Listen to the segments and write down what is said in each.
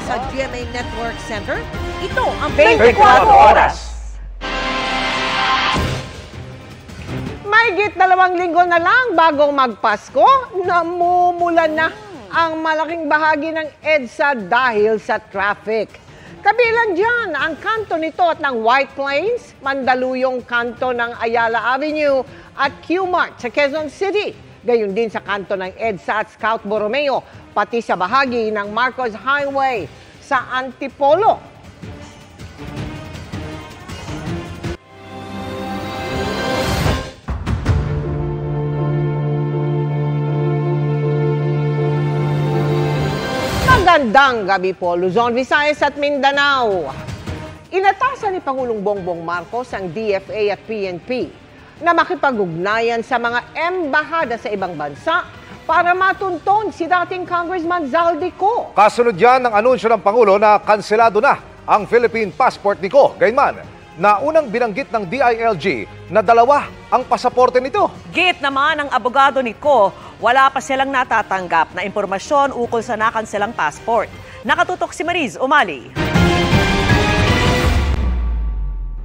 sa GMA Network Center. Ito ang 24 Oras. Mahigit 2 linggo na lang bagong magpasko, namumulan na ang malaking bahagi ng EDSA dahil sa traffic. Kabilang dyan ang kanto nito at ng White Plains, Mandaluyong kanto ng Ayala Avenue at Q-Mart sa Quezon City. Gayon din sa kanto ng EDSA at Scout Borromeo, pati sa bahagi ng Marcos Highway sa Antipolo. Magandang gabi po, Luzon, Visayas at Mindanao. Inatasan ni Pangulong Bongbong Marcos ang DFA at PNP na makipag-ugnayan sa mga embahada sa ibang bansa para matunton si dating Congressman Zaldico. Kasunod yan ang anunsyo ng Pangulo na kanselado na ang Philippine passport ni Ko. Gayunman, naunang binanggit ng DILG na 2 ang pasaporte nito. Git naman ang abogado ni Ko, wala pa silang natatanggap na impormasyon ukol sa nakanselang passport. Nakatutok si Mariz Umali.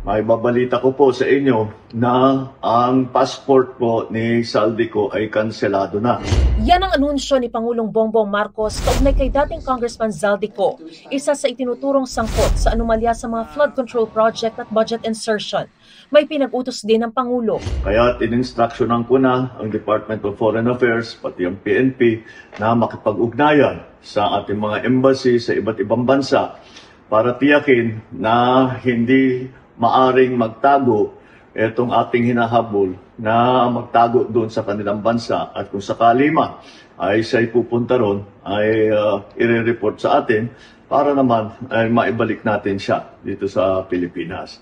May babalita ko po sa inyo na ang passport po ni Zaldico ay kanselado na. Yan ang anunsyo ni Pangulong Bongbong Marcos kaugnay kay dating Congressman Zaldico, isa sa itinuturong sangkot sa anomalya sa mga flood control project at budget insertion. May pinag-utos din ng Pangulo. Kaya in-instructionan ko na ang Department of Foreign Affairs, pati ang PNP, na makipag-ugnayan sa ating mga embassy sa iba't ibang bansa para tiyakin na hindi maaring magtago itong ating hinahabol na magtago doon sa kanilang bansa. At kung sakali man ay siya'y pupunta ron, ay i-report sa atin para naman ay maibalik natin siya dito sa Pilipinas.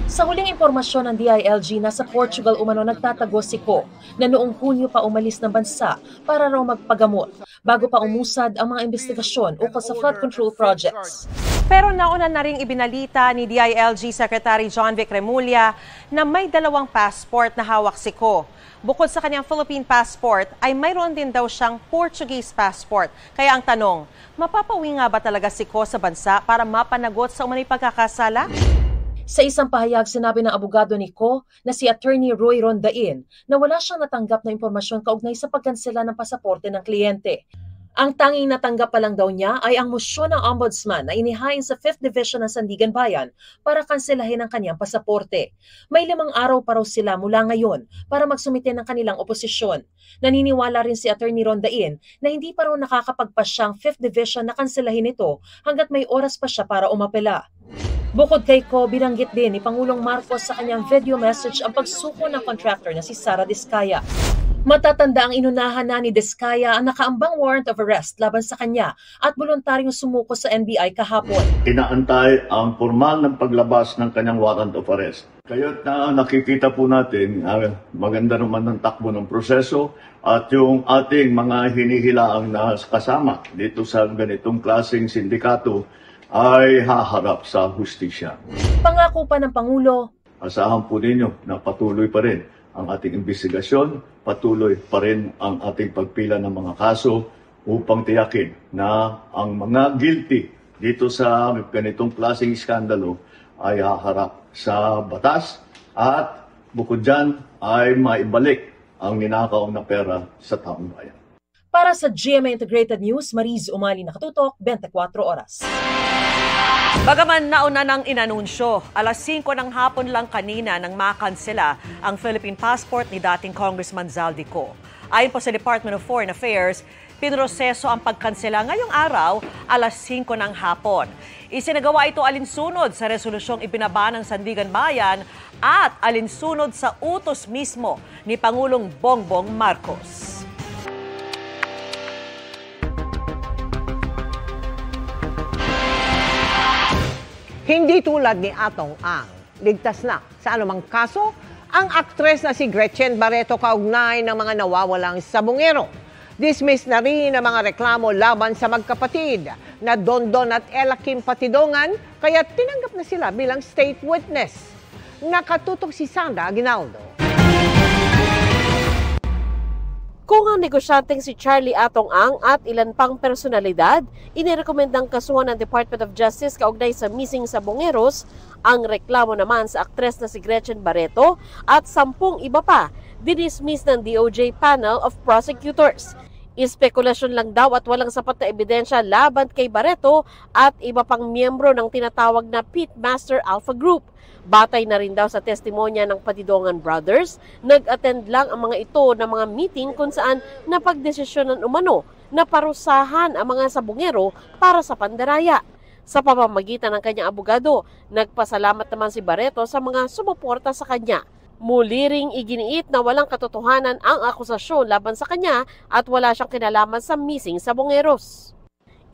Sa huling impormasyon ng DILG, nasa Portugal umano nagtatago si Ko na noong Hunyo pa umalis ng bansa para raw magpagamot bago pa umusad ang mga investigasyon ukol sa flood control projects. Pero nauna na ring ibinalita ni DILG Secretary John Vic Remulla na may 2 passport na hawak si Ko. Bukod sa kanyang Philippine passport, ay mayroon din daw siyang Portuguese passport. Kaya ang tanong, mapapawi nga ba talaga si Ko sa bansa para mapanagot sa umanay pagkakasala? Sa isang pahayag, sinabi ng abogado ni Ko na si Attorney Roy Rondain na wala siyang natanggap na impormasyon kaugnay sa pagkansela ng pasaporte ng kliyente. Ang tanging natanggap pa lang daw niya ay ang mosyon ng ombudsman na inihain sa 5th Division ng Sandigan Bayan para kanselahin ang kanyang pasaporte. May 5 araw pa raw sila mula ngayon para magsumite ng kanilang oposisyon. Naniniwala rin si Attorney Rondain na hindi pa raw nakakapagpasya ang 5th Division na kanselahin ito hanggat may oras pa siya para umapela. Bukod kay Ko, binanggit din ni Pangulong Marcos sa kanyang video message ang pagsuko ng contractor na si Sara Diskaya. Matatanda ang inunahan na ni Diskaya ang nakaambang warrant of arrest laban sa kanya at voluntaryong sumuko sa NBI kahapon. Inaantay ang formal ng paglabas ng kanyang warrant of arrest. Kaya't na nakikita po natin maganda naman ng takbo ng proseso at yung ating mga hinihilaang na kasama dito sa ganitong klaseng sindikato ay haharap sa hustisya. Pangako pa ng Pangulo, asahan po ninyo na patuloy pa rin ang ating investigasyon, patuloy pa rin ang ating pagpila ng mga kaso upang tiyakin na ang mga guilty dito sa ganitong klaseng iskandalo ay haharap sa batas at bukod dyan ay maibalik ang ninakaw na pera sa taong bayan. Para sa GMA Integrated News, Mariz Umali, nakatutok, 24 Oras. Bagaman nauna nang inanunsyo, alas 5 ng hapon lang kanina nang makansela ang Philippine passport ni dating Congressman Zaldico. Ayon po sa Department of Foreign Affairs, pinroseso ang pagkansela ngayong araw, alas 5 ng hapon. Isinagawa ito alinsunod sa resolusyong ibinaba ng Sandigan Bayan at alinsunod sa utos mismo ni Pangulong Bongbong Marcos. Hindi tulad ni Atong Ang, ligtas na sa anumang kaso ang aktres na si Gretchen Barreto kaugnay ng mga nawawalang sabungero. Dismiss na rin ang mga reklamo laban sa magkapatid na Dondon at Ella Kim Patidongan, kaya tinanggap na sila bilang state witness. Nakatutok si Sandra Aguinaldo. Kung ang negosyanteng si Charlie Atong Ang at ilan pang personalidad, inirekomendang kasuhan ng Department of Justice kaugnay sa missing sa Bongeros, ang reklamo naman sa aktres na si Gretchen Barreto at 10 iba pa, dinismiss ng DOJ Panel of Prosecutors. Ispekulasyon lang daw at walang sapat na ebidensya laban kay Barreto at iba pang miyembro ng tinatawag na Pitmaster Alpha Group. Batay na rin daw sa testimonya ng Patidongan Brothers, nag-attend lang ang mga ito ng mga meeting kung saan napagdesisyonan umano na parusahan ang mga sabungero para sa pandaraya. Sa pamamagitan ng kanyang abogado, nagpasalamat naman si Barreto sa mga sumuporta sa kanya. Muli ring iginiit na walang katotohanan ang akusasyon laban sa kanya at wala siyang kinalaman sa missing sabungeros.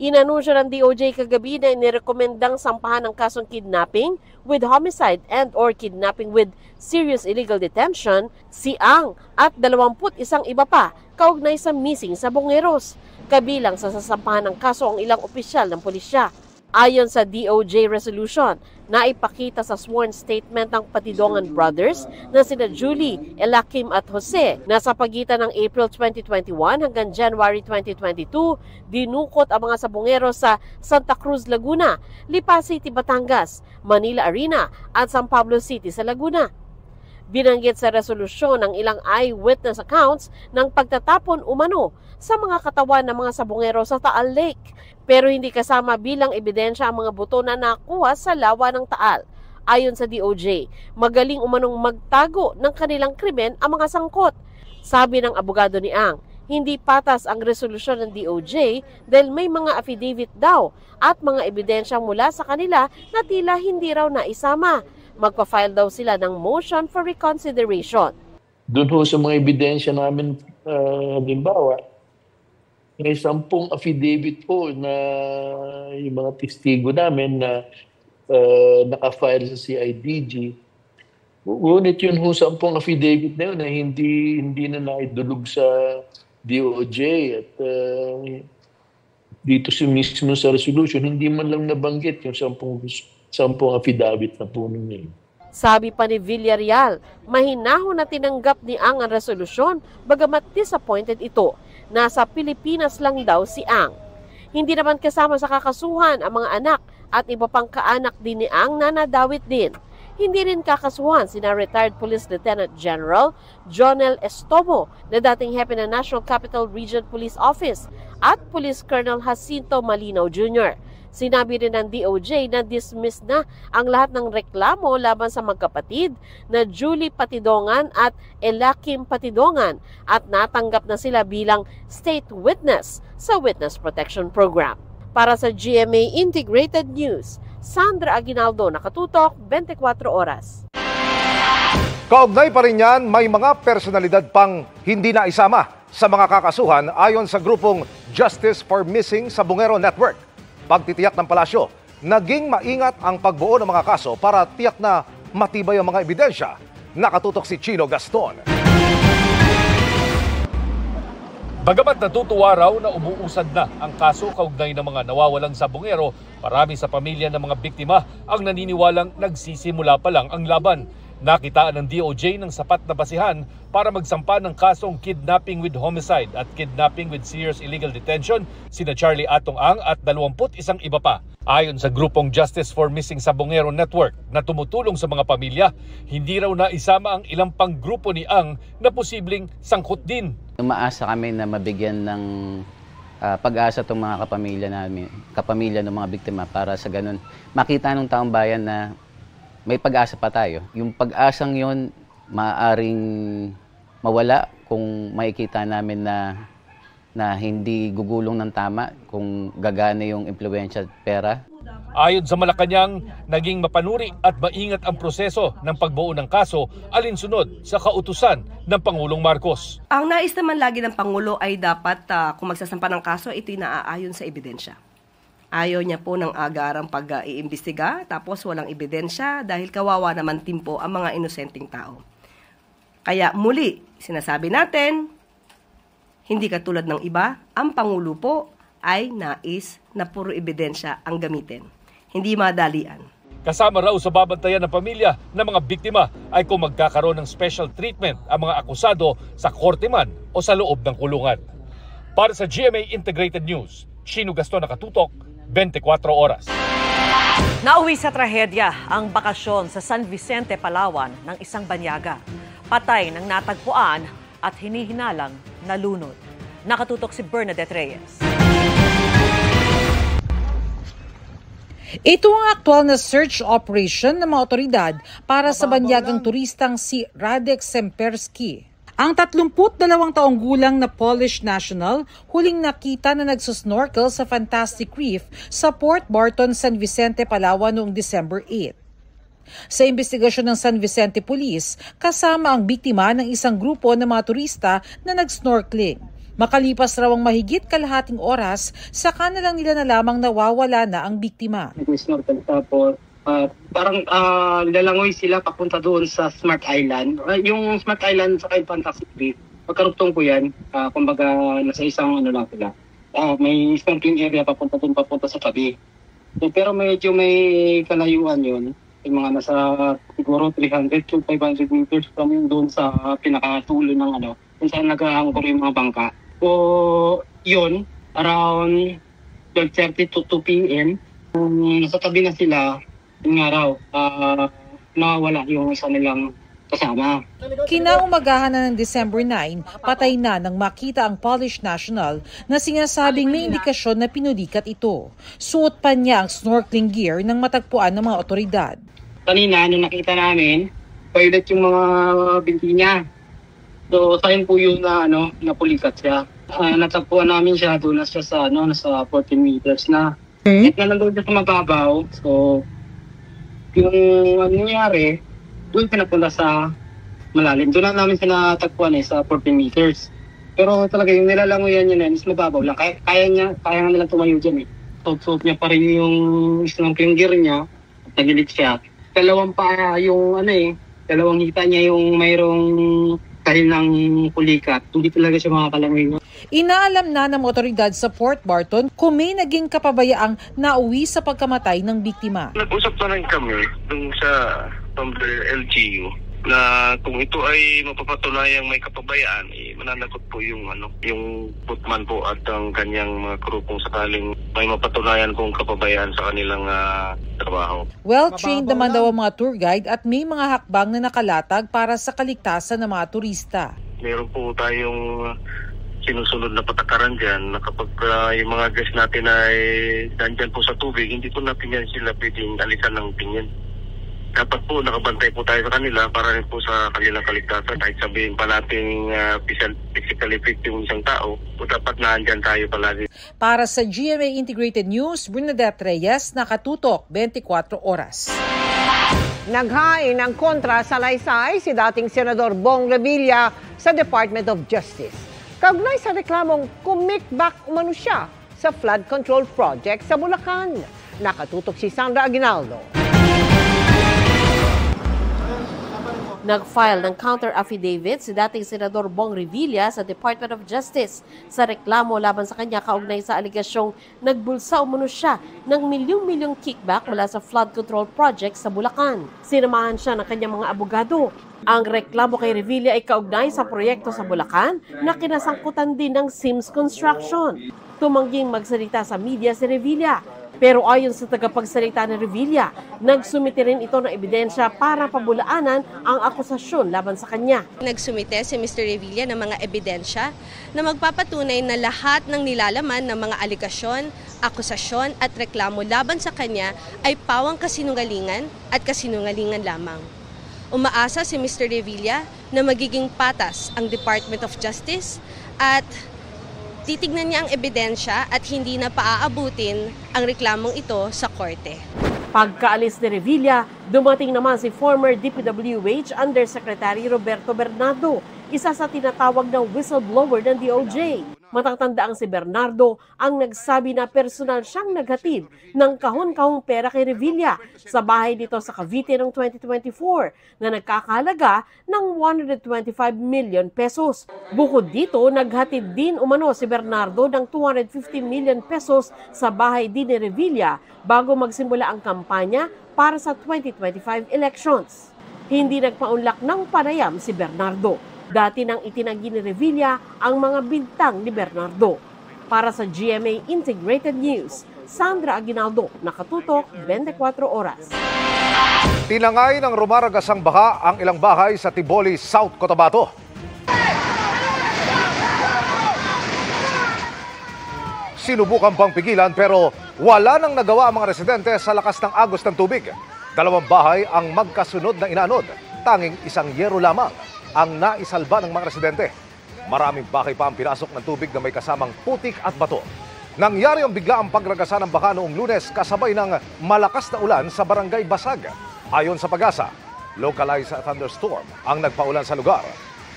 Inanunsyo ng DOJ kagabi na inirekomendang sampahan ng kasong kidnapping with homicide and or kidnapping with serious illegal detention si Ang at 21 iba pa kaugnay sa missing sa Bongeros. Kabilang sa sasampahan ng kaso ang ilang opisyal ng pulisya. Ayon sa DOJ resolution, naipakita sa sworn statement ng Patidongan Brothers na sina Julie, Elakim at Jose na sa pagitan ng April 2021 hanggang January 2022, dinukot ang mga sabungero sa Santa Cruz, Laguna, Lipa City, Batangas, Manila Arena at San Pablo City sa Laguna. Binanggit sa resolusyon ng ilang eyewitness accounts ng pagtatapon umano sa mga katawan ng mga sabungero sa Taal Lake, pero hindi kasama bilang ebidensya ang mga buto na nakuha sa lawa ng Taal. Ayon sa DOJ, magaling umanong magtago ng kanilang krimen ang mga sangkot. Sabi ng abogado ni Ang, hindi patas ang resolusyon ng DOJ dahil may mga affidavit daw at mga ebidensya mula sa kanila na tila hindi raw naisama. Magpa-file daw sila ng motion for reconsideration. Doon ho sa mga ebidensya namin, halimbawa, may 10 affidavit po na yung mga testigo namin na naka-file sa CIDG. Ngunit yun ho 10 affidavit na yun na hindi na naidulog sa DOJ at dito mismo sa resolution, hindi man lang nabanggit yung 10 affidavit na po ninyo. Sabi pa ni Villarreal, mahinahon na tinanggap ni Ang ang resolusyon, bagamat disappointed ito. Nasa Pilipinas lang daw si Ang. Hindi naman kasama sa kakasuhan ang mga anak at iba pang kaanak din ni Ang na nadawit din. Hindi rin kakasuhan sina retired Police Lieutenant General Jonel Estomo na dating hepe ng National Capital Region Police Office at Police Colonel Jacinto Malinaw Jr. Sinabi rin ng DOJ na dismiss na ang lahat ng reklamo laban sa magkapatid na Julie Patidongan at Elakim Patidongan at natanggap na sila bilang state witness sa Witness Protection Program. Para sa GMA Integrated News, Sandra Aguinaldo, nakatutok 24 oras. Kaugnay pa rin yan, may mga personalidad pang hindi na isama sa mga kakasuhan ayon sa grupong Justice for Missing Sabungero Network. Pagtitiyak ng palasyo, naging maingat ang pagbuo ng mga kaso para tiyak na matibay ang mga ebidensya. Nakatutok si Chino Gaston. Bagamat natutuwa raw na umuusad na ang kaso kaugnay ng mga nawawalang sabungero, marami sa pamilya ng mga biktima ang naniniwalang nagsisimula pa lang ang laban. Nakitaan ng DOJ ng sapat na basihan para magsampa ng kasong kidnapping with homicide at kidnapping with serious illegal detention sina Charlie Atong Ang at 21 iba pa. Ayon sa grupong Justice for Missing Sabungero Network na tumutulong sa mga pamilya, hindi raw naisama ang ilang pang grupo ni Ang na posibleng sangkot din. Umaasa kami na mabigyan ng pag-asa itong mga kapamilya ng mga biktima para sa ganun makita ng taong bayan na may pag-asa pa tayo. Yung pag-asang yon maaaring mawala kung makikita namin na hindi gugulong ng tama, kung gagana yung impluwensya at pera. Ayon sa Malacanang, naging mapanuri at maingat ang proseso ng pagbuo ng kaso alinsunod sa kautusan ng Pangulong Marcos. Ang nais naman lagi ng Pangulo ay dapat kung magsasampa ng kaso, ito'y naaayon sa ebidensya. Ayaw niya po ng agarang pag-iimbestiga tapos walang ebidensya dahil kawawa naman timpo ang mga inosenteng tao. Kaya muli, sinasabi natin, hindi katulad ng iba, ang Pangulo po ay nais na puro ebidensya ang gamitin. Hindi madalian. Kasama raw sa babantayan ng pamilya ng mga biktima ay kung magkakaroon ng special treatment ang mga akusado sa korte man o sa loob ng kulungan. Para sa GMA Integrated News, Chino Gaston, nakatutok, 24 oras. Nauwi sa trahedya ang bakasyon sa San Vicente, Palawan ng isang banyaga. Patay ng natagpuan at hinihinalang nalunod. Nakatutok si Bernadette Reyes. Ito ang aktual na search operation ng mga otoridad para sa banyagang turistang si Radek Sempersky. Ang 32 taong gulang na Polish national huling nakita na nagsusnorkel sa Fantastic Reef sa Port Barton, San Vicente, Palawan noong December 8. Sa investigasyon ng San Vicente Police, kasama ang biktima ng isang grupo ng mga turista na nag-snorkeling. Makalipas raw ang mahigit kalahating oras, saka na lang nila nalamang nawawala na ang biktima. Nag-snorkel tapos parang lalangoy sila papunta doon sa Smart Island. Yung Smart Island sa Fantastic Reef, pagkarugtong po yan, kumbaga nasa isang lang sila. May snorkeling area papunta sa tabi. Pero medyo may kalayuan yun. Yung mga nasa siguro 300 to 500 meters from yung doon sa pinakatulo ng kung saan nag-aangkor yung mga bangka. So, yun, around 12:30 to 2 p.m., nasa tabi na sila, yung araw, nawawala yung isa nilang kasama. Kinaumagahan na ng December 9, patay na nang makita ang Polish national na sinasabing may indikasyon na pinulikat ito. Suot pa niya ang snorkeling gear nang matagpuan ng mga otoridad. Kanina, nung nakita namin, violet yung mga binti niya. So, sayang po yun na, napulikat siya. Natagpuan namin siya, doon na siya sa, nasa 14 meters na. At nandun siya sa mababaw. So, yung nangyari, doon pinapunta sa malalim. Doon na namin siya natagpuan sa 14 meters. Pero talaga yung nilalangoyan niya is mababaw lang. Kaya nga nilang tumayo dyan . Suot niya pa rin yung snorkeling gear niya. At nagilit siya. Dalawang pa yung dalawang hita niya yung mayroong dahil ng pulikat, hindi talaga siya makakalangoy. Inaalam na ng otoridad sa Port Barton kung may naging kapabayaang nauwi sa pagkamatay ng biktima. Nag-usap na rin kami dun sa LGU na kung ito ay mapapatunayang may kapabayaan, mananagot po yung footman po at ang kanyang mga crew kung sakaling may mapatunayan kung kapabayaan sa kanilang trabaho. Well-trained naman daw ang mga tour guide at may mga hakbang na nakalatag para sa kaligtasan ng mga turista. Meron po tayong sinusunod na patakaran dyan na kapag yung mga guests natin ay nandyan po sa tubig, hindi po natin yan sila pwedeng alisan ng tingin. Dapat po nakabantay po tayo sa kanila para rin po sa kanilang kaligtasan. Kahit sabihin pa natin physically fit yung isang tao, po dapat naandyan tayo palagi. Para sa GMA Integrated News, Bernadette Reyes, nakatutok 24 oras. Naghain ng kontra sa laysay si dating Senador Bong Revilla sa Department of Justice. Kaugnay sa reklamong kumikbak umano siya sa flood control project sa Bulacan. Nakatutok si Sandra Aguinaldo. Nag-file ng counter-affidavit si dating Senador Bong Revilla sa Department of Justice sa reklamo laban sa kanya kaugnay sa aligasyong nagbulsa umano siya ng milyong-milyong kickback mula sa flood control project sa Bulacan. Sinamahan siya ng kanyang mga abogado. Ang reklamo kay Revilla ay kaugnay sa proyekto sa Bulacan na kinasangkutan din ng Sims Construction. Tumangging magsalita sa media si Revilla. Pero ayon sa tagapagsalita ni Revilla, nagsumite rin ito ng ebidensya para pabulaanan ang akusasyon laban sa kanya. Nagsumite si Mr. Revilla ng mga ebidensya na magpapatunay na lahat ng nilalaman ng mga aligasyon, akusasyon at reklamo laban sa kanya ay pawang kasinungalingan at kasinungalingan lamang. Umaasa si Mr. Revilla na magiging patas ang Department of Justice at titignan niya ang ebidensya at hindi na paaabutin ang reklamong ito sa korte. Pagkaalis ni Revilla, dumating naman si former DPWH Undersecretary Roberto Bernardo, isa sa tinatawag na whistleblower ng DOJ. Matatanda ang si Bernardo ang nagsabi na personal siyang naghatid ng kahon-kahong pera kay Revilla sa bahay dito sa Cavite noong 2024 na nagkakahalaga ng 125 million pesos. Bukod dito, naghatid din umano si Bernardo ng 250 million pesos sa bahay din ni Revilla bago magsimula ang kampanya para sa 2025 elections. Hindi nagpaunlak ng panayam si Bernardo. Dati nang itinanggi ni Revilla ang mga bintang ni Bernardo. Para sa GMA Integrated News, Sandra Aguinaldo, nakatutok 24 oras. Tinangay ng rumaragasang baha ang ilang bahay sa Tiboli, South Cotabato. Sinubukan pang pigilan pero wala nang nagawa ang mga residente sa lakas ng agos ng tubig. 2 bahay ang magkasunod na inaanod. Tanging isang yero lamang ang naisalba ng mga residente. Maraming bahay pa ang pinasok ng tubig na may kasamang putik at bato. Nangyari ang biglaang pagragasa ng baha noong Lunes kasabay ng malakas na ulan sa barangay Basag. Ayon sa Pag-asa, localized thunderstorm ang nagpaulan sa lugar.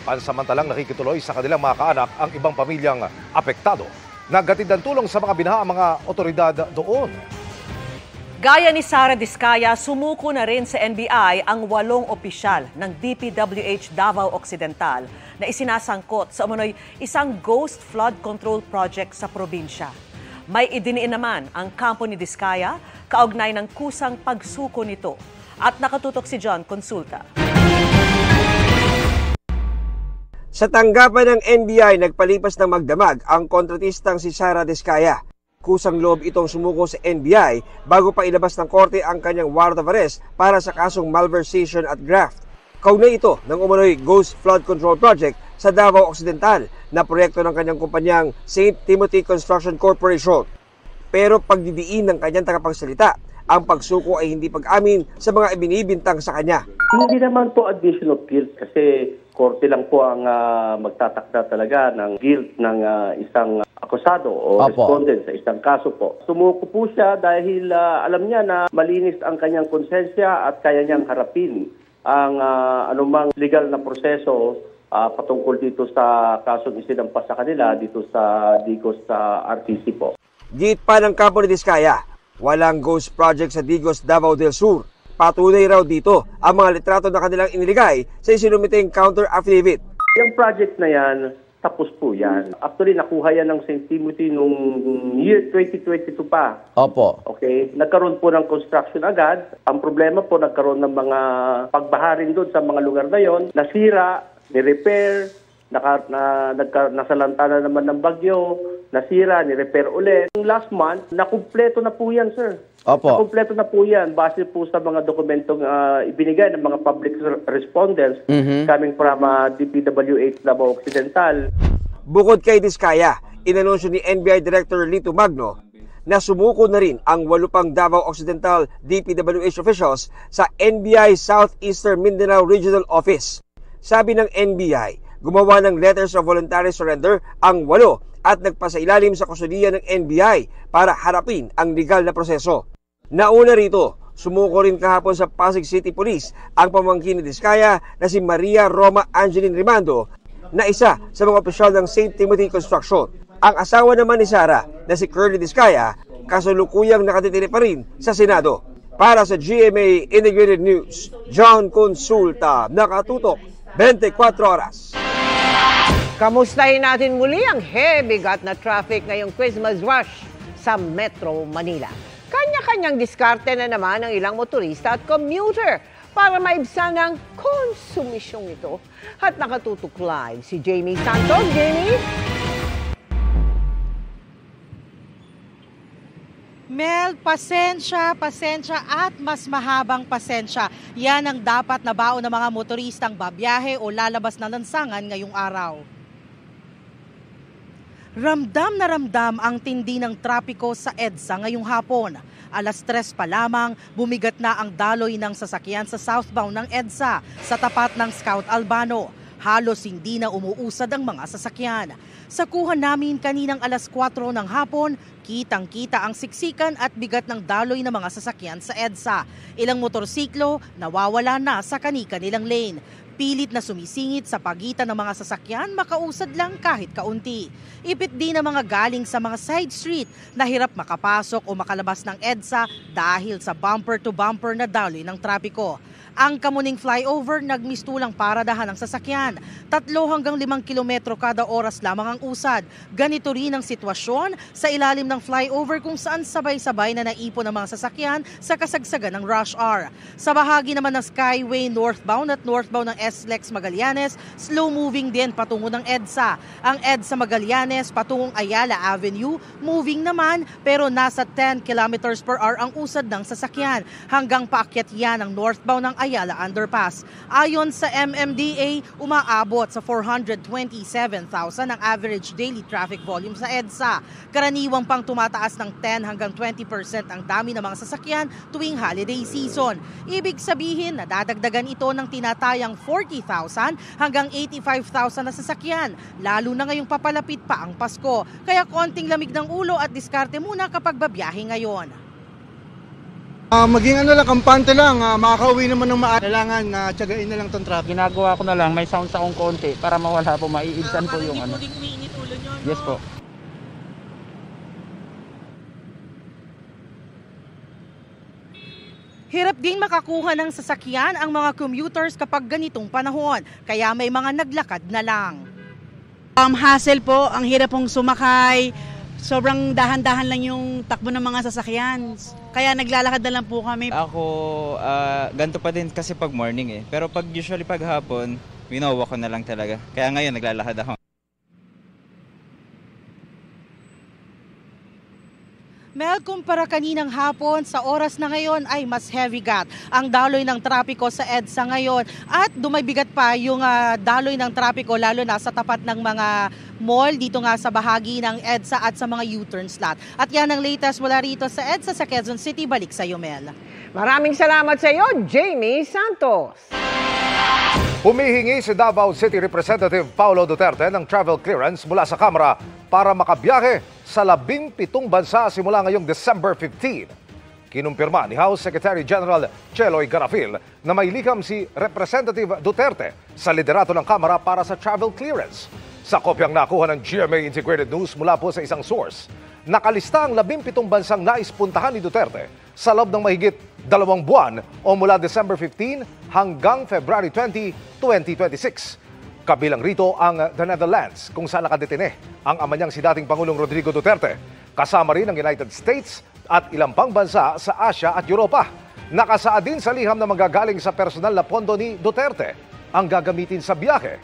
Pansamantalang nakikituloy sa kanilang mga kaanak ang ibang pamilyang apektado. Naghatid ng tulong sa mga binaha ang mga otoridad doon. Gaya ni Sara Diskaya, sumuko na rin sa NBI ang 8 opisyal ng DPWH Davao Occidental na isinasangkot sa umunoy isang ghost flood control project sa probinsya. May idiniin naman ang kampo ni Diskaya kaugnay ng kusang pagsuko nito. At nakatutok si John Consulta. Sa tanggapan ng NBI, nagpalipas ng magdamag ang kontratistang si Sara Diskaya. Kusang loob itong sumuko sa NBI bago pa ilabas ng korte ang kanyang warrant of arrest para sa kasong malversation at graft. Kaugnay ito ng umunoy Ghost Flood Control Project sa Davao Occidental na proyekto ng kanyang kumpanyang St. Timothy Construction Corporation. Pero pagdidiin ng kanyang tagapagsalita, ang pagsuko ay hindi pag-amin sa mga ibinibintang sa kanya. Hindi naman po admission of guilt kasi korte lang po ang magtatakda talaga ng guilt ng isang akusado o respondent sa isang kaso po. Sumuko po siya dahil alam niya na malinis ang kanyang konsensya at kaya niyang harapin ang anumang legal na proseso patungkol dito sa kasong isinampas sa kanila dito sa Digos sa RTC po. Git pa ng kampo ni Diskaya, walang ghost project sa Digos, Davao del Sur. Patunay raw dito ang mga litrato na kanilang iniligay sa isinumiting counter affidavit. Yung project na yan, tapos po yan. Actually, nakuha yan ng St. Timothy noong year 2022 pa. Opo. Okay, nagkaroon po ng construction agad. Ang problema po, nagkaroon ng mga pagbaharin doon sa mga lugar na yon. Nasira, ni-repair, nasalanta na naman ng bagyo, nasira, ni-repair ulit. Last month, nakumpleto na po yan, sir. Opo. Nakumpleto na po yan base po sa mga dokumentong ibinigay ng mga public respondents coming from DPWH Davao Occidental. Bukod kay Diskaya, inanunsyo ni NBI Director Lito Magno na sumuko na rin ang 8 pang Davao Occidental DPWH officials sa NBI Southeastern Mindanao Regional Office. Sabi ng NBI, gumawa ng letters of voluntary surrender ang 8 at nagpasailalim sa kustudiya ng NBI para harapin ang legal na proseso. Nauna rito, sumuko rin kahapon sa Pasig City Police ang pamangkin ni Diskaya na si Maria Roma Angeline Rimando na isa sa mga opisyal ng St. Timothy Construction. Ang asawa naman ni Sara na si Curly Diskaya kasalukuyang nakatitili pa rin sa Senado. Para sa GMA Integrated News, John Consulta, nakatutok 24 oras. Kamustahin natin muli ang heavy-gat na traffic ngayong Christmas rush sa Metro Manila. Kanya-kanyang diskarte na naman ang ilang motorista at commuter para maibsan ang konsumisyong ito. At nakatutok live si Jamie Santos. Jamie? Mel, pasensya at mas mahabang pasensya. Yan ang dapat na baon ng mga motoristang babiyahe o lalabas na lansangan ngayong araw. Ramdam na ramdam ang tindi ng trapiko sa EDSA ngayong hapon. 3:00 pa lamang, bumigat na ang daloy ng sasakyan sa southbound ng EDSA sa tapat ng Scout Albano. Halos hindi na umuusad ang mga sasakyan. Sa kuha namin kaninang 4:00 ng hapon, kitang-kita ang siksikan at bigat ng daloy ng mga sasakyan sa EDSA. Ilang motorsiklo nawawala na sa kani-kanilang lane. Pilit na sumisingit sa pagitan ng mga sasakyan, makausad lang kahit kaunti. Ipit din ang mga galing sa mga side street na hirap makapasok o makalabas ng EDSA dahil sa bumper-to-bumper na daloy ng trapiko. Ang Kamuning Flyover nagmistulang paradahan ng sasakyan. 3 hanggang 5 kilometro kada oras lamang ang usad. Ganito rin ang sitwasyon sa ilalim ng flyover kung saan sabay-sabay na naipon ang mga sasakyan sa kasagsagan ng rush hour. Sa bahagi naman ng Skyway northbound at northbound ng SLEX Magallanes, slow-moving din patungo ng EDSA. Ang EDSA Magallanes patungong Ayala Avenue, moving naman pero nasa 10 kilometers per hour ang usad ng sasakyan hanggang paakyat yan ng northbound ng Ayala Underpass. Ayon sa MMDA, umaabot sa 427,000 ang average daily traffic volume sa EDSA. Karaniwang pang tumataas ng 10 hanggang 20% ang dami ng mga sasakyan tuwing holiday season. Ibig sabihin, nadadagdagan ito ng tinatayang 40,000 hanggang 85,000 na sasakyan, lalo na ngayong papalapit pa ang Pasko. Kaya konting lamig ng ulo at diskarte muna kapag babiyahe ngayon. Maging kampante lang, makakauwi naman ng kailangan na tiyagain na lang itong traffic. Ginagawa ko na lang, may sounds akong konti para mawala po, maiibsan po yung ano. Yes po. Hirap din makakuha ng sasakyan ang mga commuters kapag ganitong panahon, kaya may mga naglakad na lang. Hassle po, ang hirap pong sumakay. Sobrang dahan-dahan lang yung takbo ng mga sasakyan. Kaya naglalakad na lang po kami. Ako, ganito pa din kasi pag morning eh. Pero usually pag hapon, winawalk ko na lang talaga. Kaya ngayon naglalakad ako. Mel, kumpara kaninang hapon, sa oras na ngayon ay mas heavy gat ang daloy ng trapiko sa EDSA ngayon. At dumabigat pa yung daloy ng trapiko lalo na sa tapat ng mga mall dito nga sa bahagi ng EDSA at sa mga U-turn slot. At yan ang latest mula rito sa EDSA sa Quezon City. Balik sa iyo, Mel. Maraming salamat sa iyo, Jamie Santos. Humihingi si Davao City Representative Paulo Duterte ng travel clearance mula sa Kamara para makabiyahe sa 17 bansa simula ngayong December 15. Kinumpirma ni House Secretary General Cheloy Garafil na may likam si Representative Duterte sa liderato ng Kamara para sa travel clearance. Sa kopyang nakuha ng GMA Integrated News mula po sa isang source, nakalista ang 17 bansang nais puntahan ni Duterte sa loob ng mahigit 2 buwan o mula December 15 hanggang February 20, 2026. Kabilang rito ang the Netherlands kung saan nakadetine ang ama niyang si dating Pangulong Rodrigo Duterte. Kasama rin ang United States at ilang pang bansa sa Asia at Europa. Nakasaad din sa liham na manggagaling sa personal na pondo ni Duterte ang gagamitin sa biyahe.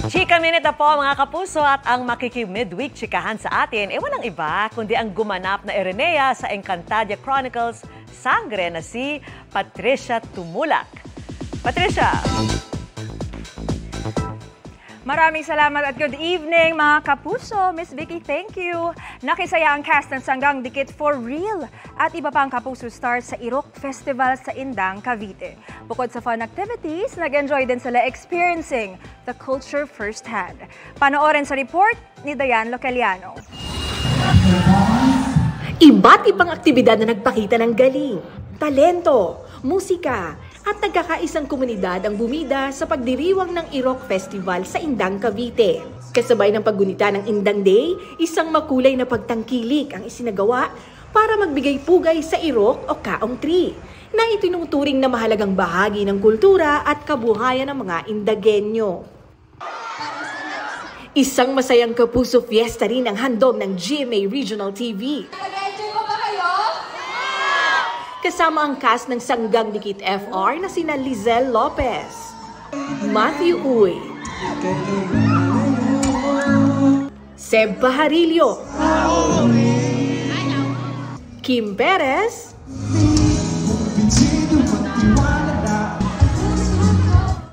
Chika Minute na po mga kapuso at ang makiki-midweek chikahan sa atin walang iba kundi ang gumanap na Erenea sa Encantadia Chronicles Sangre na si Patricia Tumulak. Patricia! Maraming salamat at good evening mga kapuso. Miss Vicky, thank you. Nakisaya ang cast ng Sanggang Dikit for real at iba pang kapuso stars sa Irok Festival sa Indang, Cavite. Bukod sa fun activities, nag-enjoy din sila experiencing the culture firsthand. Panoorin sa report ni Dayan Localiano. Iba't ibang aktibidad na nagpakita ng galing, talento, musika, at nagkakaisang komunidad ang bumida sa pagdiriwang ng Irok Festival sa Indang, Cavite. Kasabay ng paggunita ng Indang Day, isang makulay na pagtangkilik ang isinagawa para magbigay pugay sa Irok o Kaong Tree, na itinuturing na mahalagang bahagi ng kultura at kabuhayan ng mga Indagenyo. Isang masayang kapuso fiesta rin ang handog ng GMA Regional TV. Kasama ang cast ng Sanggang Dikit FR na sina Lizelle Lopez, Matthew Uy, Seb Pajarillo, Kim Perez,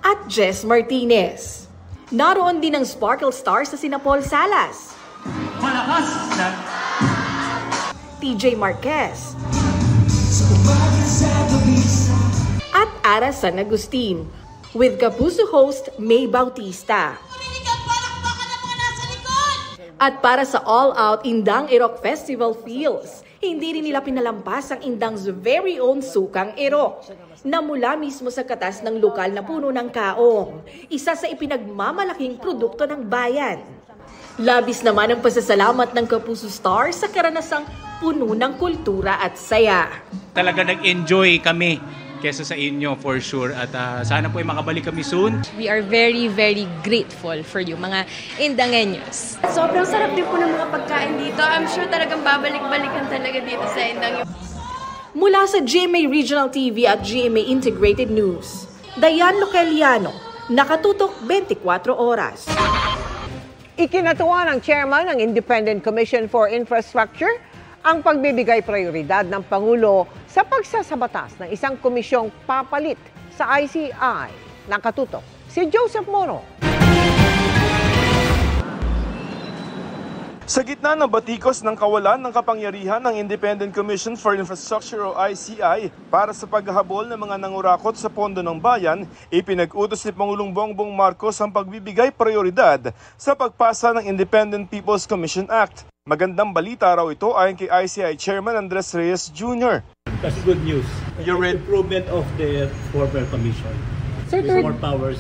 at Jess Martinez. Naroon din ang Sparkle Stars na sina Paul Salas, TJ Marquez, at Ara San Agustin, with Kapuso host May Bautista. At para sa all-out Indang Irok Festival feels, hindi rin nila pinalampas ang Indang's very own sukang Irok, na mula mismo sa katas ng lokal na puno ng kaong, isa sa ipinagmamalaking produkto ng bayan. Labis naman ang pasasalamat ng Kapuso Star sa karanasang puno ng kultura at saya. Talaga nag-enjoy kami kesa sa inyo for sure at sana po ay makabalik kami soon. We are very, very grateful for you, mga Indangeños. Sobrang sarap din po ng mga pagkain dito. I'm sure talagang babalik-balikan talaga dito sa Indang. Mula sa GMA Regional TV at GMA Integrated News, Dayan Localiano, nakatutok 24 oras. Ikinatuwa ng chairman ng Independent Commission for Infrastructure ang pagbibigay prioridad ng Pangulo sa pagsasabatas ng isang komisyong papalit sa ICI. Nakatutok si Joseph Moro. Sa gitna ng batikos ng kawalan ng kapangyarihan ng Independent Commission for Infrastructure o ICI para sa paghahabol ng mga nangurakot sa pondo ng bayan, ipinag-utos ni Pangulong Bongbong Marcos ang pagbibigay prioridad sa pagpasa ng Independent People's Commission Act. Magandang balita raw ito ayon kay ICI Chairman Andres Reyes Jr. That's good news. Improvement of the former commission. With more powers.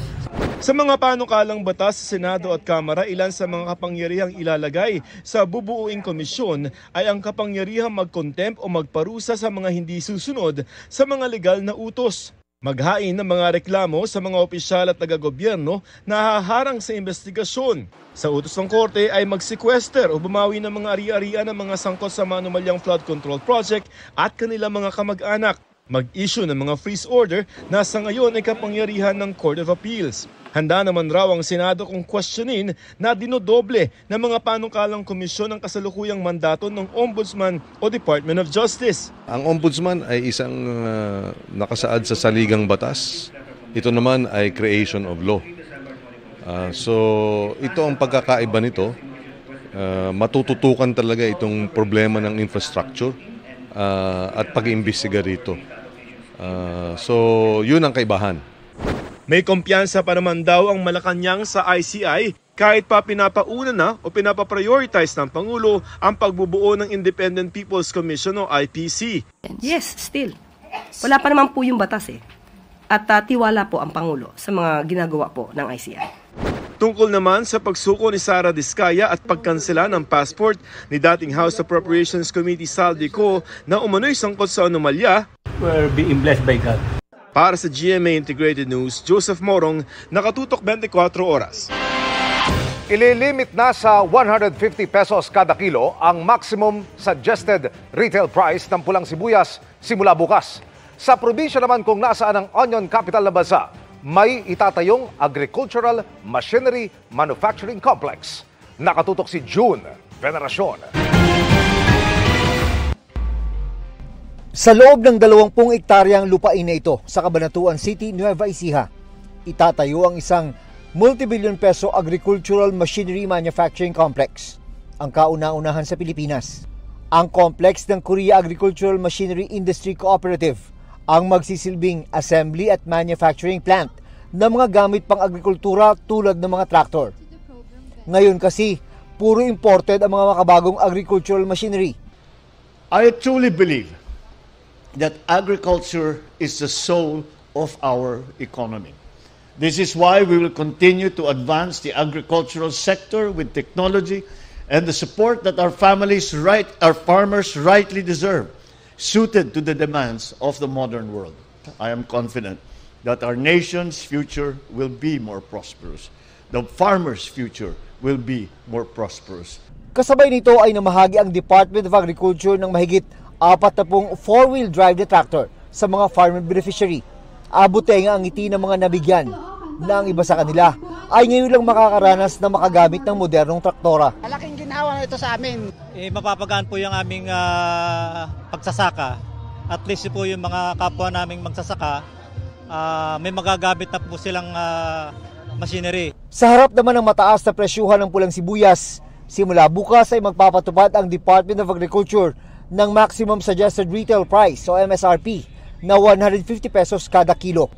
Sa mga panukalang batas sa Senado at Kamara, ilan sa mga kapangyarihang ilalagay sa bubuuing komisyon ay ang kapangyarihang mag-contempt o magparusa sa mga hindi susunod sa mga legal na utos. Maghain ng mga reklamo sa mga opisyal at taga-gobyerno na haharang sa investigasyon. Sa utos ng korte ay magsekwester o bumawi ng mga ari-arian ng mga sangkot sa manumalyang flood control project at kanilang mga kamag-anak. Mag-issue ng mga freeze order na sa ngayon ay kapangyarihan ng Court of Appeals. Handa naman raw ang Senado kung questionin na dinodoble ng mga panukalang komisyon ang kasalukuyang mandato ng Ombudsman o Department of Justice. Ang Ombudsman ay isang nakasaad sa saligang batas. Ito naman ay creation of law. So ito ang pagkakaiba nito. Matututukan talaga itong problema ng infrastructure at pag-iimbestiga rito. So yun ang kaibahan. May kumpiyansa pa naman daw ang Malacanang sa ICI kahit pa pinapauna na o pinapaprioritize ng Pangulo ang pagbubuo ng Independent People's Commission o IPC. Yes, still. Wala pa naman po yung batas eh. At tiwala po ang Pangulo sa mga ginagawa po ng ICI. Tungkol naman sa pagsuko ni Sara Diskaya at pagkansela ng passport ni dating House Appropriations Committee Saldi Co na umano'y sangkot sa anomalya. We're being blessed by God. Para sa GMA Integrated News, Joseph Morong, nakatutok 24 oras. Ililimit na sa 150 pesos kada kilo ang maximum suggested retail price ng pulang sibuyas simula bukas. Sa probinsya naman kung nasaan ang onion capital ng bansa, may itatayong Agricultural Machinery Manufacturing Complex. Nakatutok si June Veneracion. Sa loob ng 20 hektaryang lupain na ito sa Cabanatuan City, Nueva Ecija, itatayo ang isang multi-billion peso Agricultural Machinery Manufacturing Complex, ang kauna-unahan sa Pilipinas. Ang complex ng Korea Agricultural Machinery Industry Cooperative ang magsisilbing assembly at manufacturing plant ng mga gamit pang agrikultura tulad ng mga traktor. Ngayon kasi, puro imported ang mga makabagong agricultural machinery. I truly believe that agriculture is the soul of our economy. This is why we will continue to advance the agricultural sector with technology and the support that our farmers rightly deserve, suited to the demands of the modern world. I am confident that our nation's future will be more prosperous. The farmers' future will be more prosperous. Kasabay nito ay namahagi ang Department of Agriculture ng mahigit 40 four-wheel drive na tractor sa mga farmer beneficiary. Abutenga ang ngiti ng mga nabigyan na ang iba sa kanila ay ngayon lang makakaranas na makagamit ng modernong traktora. Malaking ginawa na ito sa amin. Mapapagaan po yung aming pagsasaka. At least po yung mga kapwa naming magsasaka, may magagamit na po silang machinery. Sa harap naman ng mataas na presyuhan ng pulang sibuyas, simula bukas ay magpapatupad ang Department of Agriculture ng maximum suggested retail price o MSRP na 150 pesos kada kilo.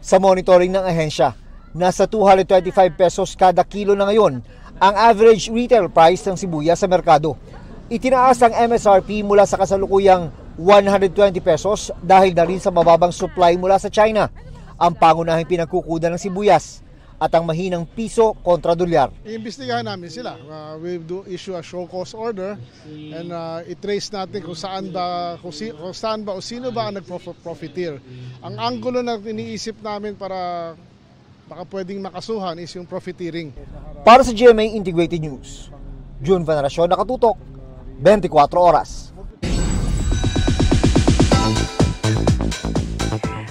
Sa monitoring ng ahensya, nasa 225 pesos kada kilo na ngayon ang average retail price ng sibuyas sa merkado. Itinaas ang MSRP mula sa kasalukuyang 120 pesos dahil na rin sa mababang supply mula sa China, ang pangunahing pinagkukunan ng sibuyas. at ang mahinang piso kontra dolyar. Iimbestigahan namin sila. We do issue a show cause order and i-trace natin kung saan ba o sino ba ang nag-profiteer. Ang anggulo na iniisip namin para baka pwedeng makasuhan is yung profiteering. Para sa GMA Integrated News, June Veneracion, nakatutok, 24 oras.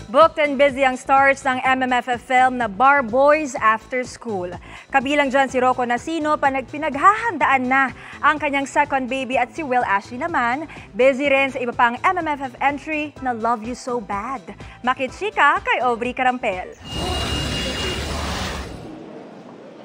Booked and busy ang stars ng MMFF film na Bar Boys After School. Kabilang dyan si Rocco Nacino, pinaghahandaan na ang kanyang second baby at si Will Ashley naman, busy rin sa iba pang MMFF entry na Love You So Bad. Makitsika kay Aubrey Carampel.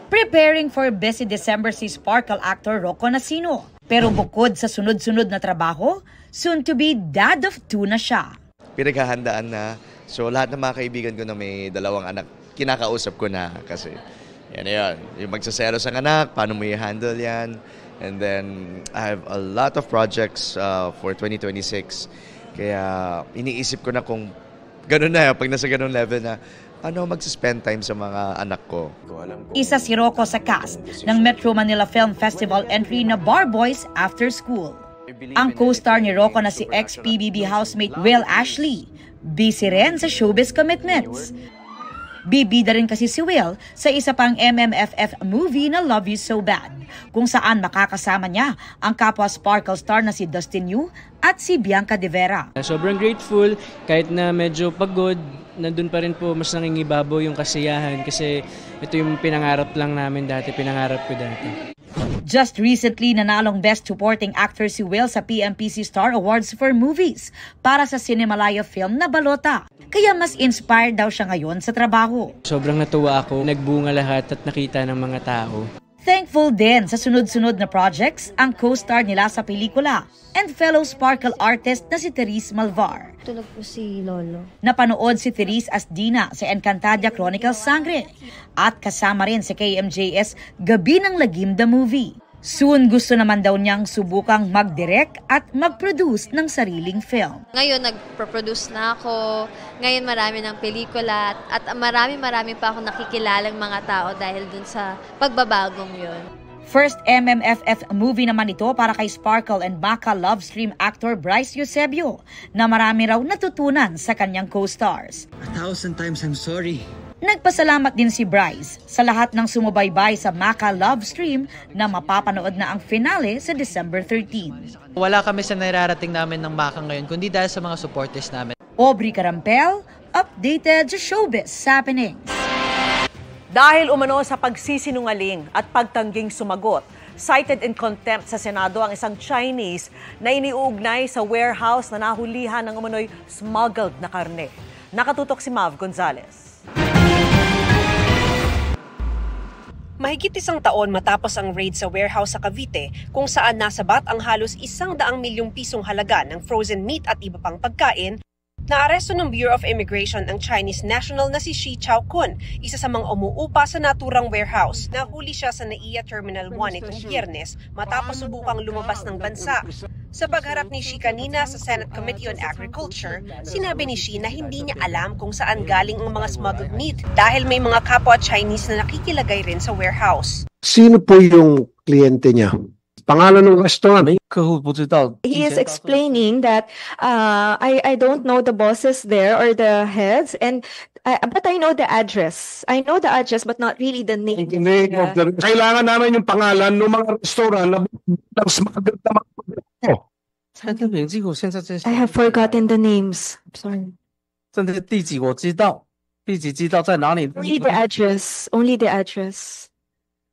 Preparing for busy December si Sparkle actor Rocco Nacino. Pero bukod sa sunod-sunod na trabaho, soon to be dad of 2 na siya. Pinaghahandaan na. So lahat ng mga kaibigan ko na may 2 anak, kinakausap ko na kasi yan. Yung magsaselos ang anak, paano mo i-handle yan. And then I have a lot of projects for 2026. Kaya iniisip ko na kung ganun na, pag nasa ganun level na, ano mag-spend time sa mga anak ko. Isa si Rocco sa cast ng Metro Manila Film Festival entry na Bar Boys After School. Ang co-star ni Rocco na si ex-PBB housemate Will Ashley, busy rin sa showbiz commitments. Bibida rin kasi si Will sa isa pang MMFF movie na Love You So Bad, kung saan makakasama niya ang kapwa Sparkle star na si Dustin Yu at si Bianca De Vera. Sobrang grateful, kahit na medyo pagod, nandun pa rin po mas nangingibabaw yung kasiyahan kasi ito yung pinangarap lang namin dati, pinangarap ko dati. Just recently, nanalong Best Supporting Actor si Will sa PMPC Star Awards for Movies para sa Cinemalaya film na Balota. Kaya mas inspired daw siya ngayon sa trabaho. Sobrang natuwa ako, nagbunga lahat at nakita ng mga tao. Thankful din sa sunod-sunod na projects ang co-star nila sa pelikula and fellow Sparkle artist na si Therese Malvar. Tulog po si Lolo. Napanood si Therese as Dina sa Encantadia Chronicles Sangre at kasama rin sa KMJS Gabi ng Lagim the Movie. Soon gusto naman daw niyang subukang mag-direct at mag-produce ng sariling film. Ngayon nag-produce na ako, ngayon marami ng pelikula at marami pa akong nakikilalang mga tao dahil dun sa pagbabagong yun. First MMFF movie naman ito para kay Sparkle and Baka love stream actor Bryce Eusebio na marami raw natutunan sa kanyang co-stars. 1,000 times I'm sorry. Nagpasalamat din si Bryce sa lahat ng sumubaybay sa Maka Love Stream na mapapanood na ang finale sa December 13. Wala kami sa nararating namin ng Maka ngayon, kundi dahil sa mga supporters namin. Aubrey Carampel, updated sa Showbiz Happenings. Dahil umano sa pagsisinungaling at pagtangging sumagot, cited in contempt sa Senado ang isang Chinese na iniuugnay sa warehouse na nahulihan ng umano'y smuggled na karne. Nakatutok si Mav Gonzalez. Mahigit 1 taon matapos ang raid sa warehouse sa Cavite kung saan nasabat ang halos 100 milyong pisong halaga ng frozen meat at iba pang pagkain, naaresto ng Bureau of Immigration ang Chinese national na si Shi Chaokun, isa sa mga umuupa sa naturang warehouse. Nahuli siya sa NAIA Terminal 1 itong Biyernes matapos subukang lumabas ng bansa. Sa pagharap ni Shi kanina sa Senate Committee on Agriculture, sinabi ni Shi na hindi niya alam kung saan galing ang mga smuggled meat dahil may mga kapwa Chinese na nakikilagay rin sa warehouse. Sino po yung kliyente niya? Pangalan ng restaurant? He is explaining that I don't know the bosses there or the heads, but I know the address. I know the address, but not really the name. Kailangan namin yung pangalan ng mga restaurant na smuggled na mga I have forgotten the names. I'm sorry. Only the address. Only the address.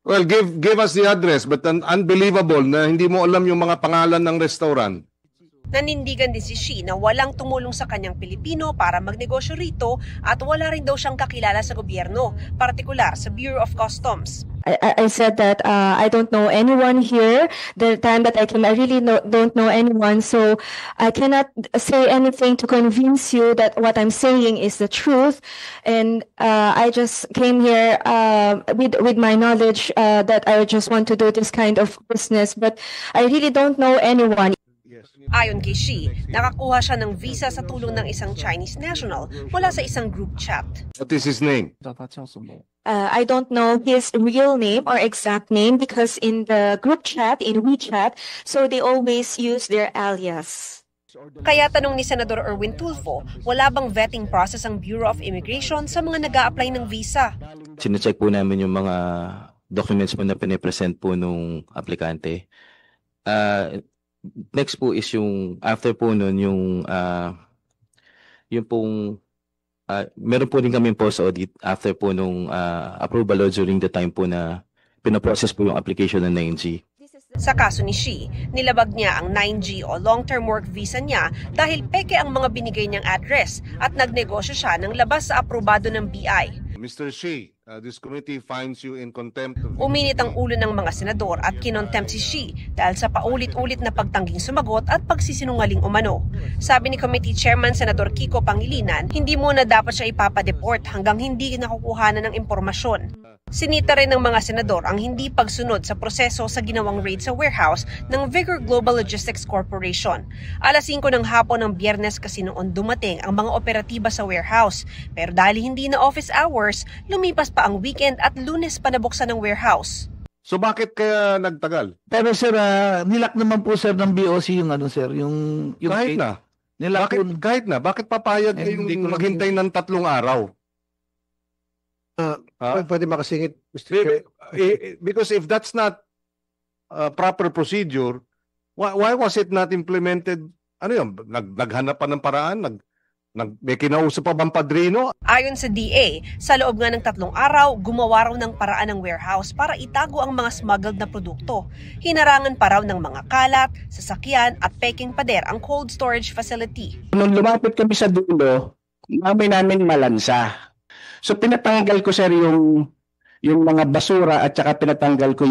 Well, give us the address, but unbelievable na hindi mo alam yung mga pangalan ng restaurant. Nanindigan din si Shi na walang tumulong sa kanyang Pilipino para magnegosyo rito at wala rin daw siyang kakilala sa gobyerno, partikular sa Bureau of Customs. I said that I don't know anyone here. The time that I came, I really don't know anyone, so I cannot say anything to convince you that what I'm saying is the truth. And I just came here with my knowledge that I just want to do this kind of business, but I really don't know anyone. Ayon kay Shi, nakakuha siya ng visa sa tulong ng isang Chinese national mula sa isang group chat. What is his name? I don't know his real name or exact name because in the group chat, in WeChat, so they always use their alias. Kaya tanong ni Senador Erwin Tulfo, wala bang vetting process ang Bureau of Immigration sa mga nag-a-apply ng visa? Sinecheck po namin yung mga documents po na pinipresent po nung aplikante. Next po is yung after po nun yung pong meron po rin kami post audit after po nung approval during the time po na pinaprocess po yung application ng 9G. Sa kaso ni Shi, nilabag niya ang 9G o long-term work visa niya dahil peke ang mga binigay niyang address at nagnegosyo siya ng labas sa aprobado ng BI. Mr. Shi, this committee finds you in contempt of... Uminit ang ulo ng mga senador at kinontempt si Shi dahil sa paulit-ulit na pagtangging sumagot at pagsisinungaling umano. Sabi ni Committee Chairman Senador Kiko Pangilinan, hindi muna dapat siya ipapadeport hanggang hindi nakukuhanan ng impormasyon. Sinita rin ng mga senador ang hindi pagsunod sa proseso sa ginawang raid sa warehouse ng Vigor Global Logistics Corporation. Alas 5 ng hapon ng Biyernes kasi noon dumating ang mga operatiba sa warehouse. Pero dahil hindi na office hours, lumipas pa ang weekend at Lunes pa nabuksan ng warehouse. So bakit kaya nagtagal? Pero sir, nilak naman po sir ng BOC yung sir, yung kahit na. Bakit papayag kayong maghintay ng 3 araw? Pwede makasingit, Mr. Chair? Because if that's not proper procedure, why was it not implemented? Ano yun? Naghanap pa ng paraan? May kinausap pa bang padrino? Ayon sa DA, sa loob nga ng 3 araw, gumawa raw ng paraan ng warehouse para itago ang mga smuggled na produkto. Hinarangan pa raw ng mga kalat, sasakyan at peking pader ang cold storage facility. Nung lumapit kami sa dulo, namin malansa. So pinatanggal ko sir yung mga basura at saka pinatanggal ko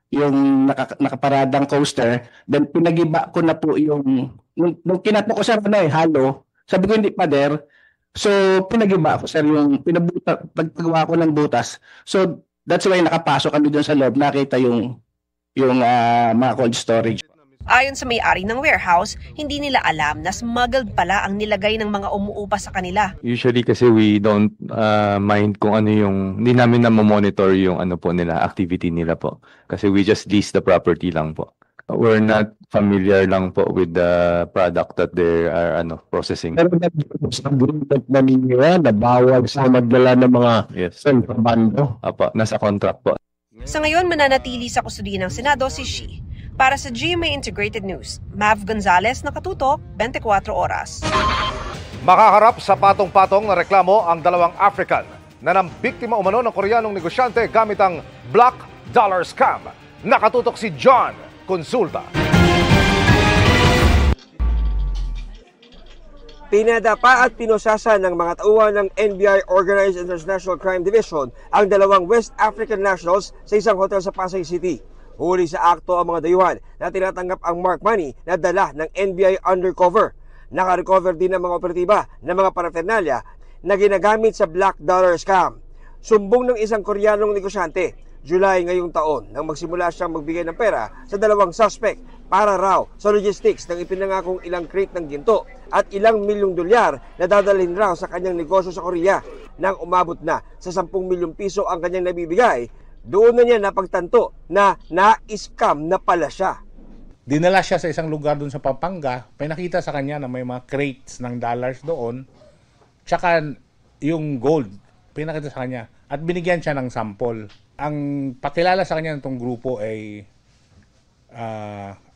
yung nakaparadang coaster, then pinagiba ko na po yung nung kinato ko sir halo. Sabi ko hindi pader. So pinagiba ko sir yung pagpagawa ko ng butas. So that's why nakapasok kami doon sa loob, nakita yung mga cold storage. Ayon sa may-ari ng warehouse, hindi nila alam na smuggled pala ang nilagay ng mga umuupa sa kanila. Usually kasi we don't mind kung ano hindi namin na-monitor yung po nila, activity nila po. Kasi we just lease the property lang po. We're not familiar lang po with the product that they are processing. Pero sa agreement na ninyo na bawal sa magdala ng mga kontrabando. Apo, nasa contract po. Sa ngayon, mananatili sa kustudiya ng Senado si Shi. Para sa GMA Integrated News, Mav Gonzalez, nakatutok, 24 oras. Makaharap sa patong-patong na reklamo ang 2 African na nambiktima umano ng Koreanong negosyante gamit ang Black Dollar Scam. Nakatutok si John Consulta. Pinadapa at pinosasa ng mga tauhan ng NBI Organized International Crime Division ang 2 West African nationals sa isang hotel sa Pasay City. Huli sa akto ang mga dayuhan na tinatanggap ang mark money na dala ng NBI undercover. Naka-recover din ng mga operatiba ng mga paraphernalia na ginagamit sa Black Dollar Scam. Sumbong ng isang Koreanong negosyante, July ngayong taon nang magsimula siyang magbigay ng pera sa 2 suspect para raw sa logistics ng ipinangakong ilang crate ng ginto at ilang milyong dolyar na dadalhin raw sa kanyang negosyo sa Korea. Nang umabot na sa 10 milyong piso ang kanyang nabibigay, doon na niya napagtanto na na-scam na pala siya. Dinala siya sa isang lugar doon sa Pampanga, may nakita sa kanya na may mga crates ng dollars doon, tsaka yung gold, pinakita sa kanya, at binigyan siya ng sample. Ang pakilala sa kanya ng grupo ay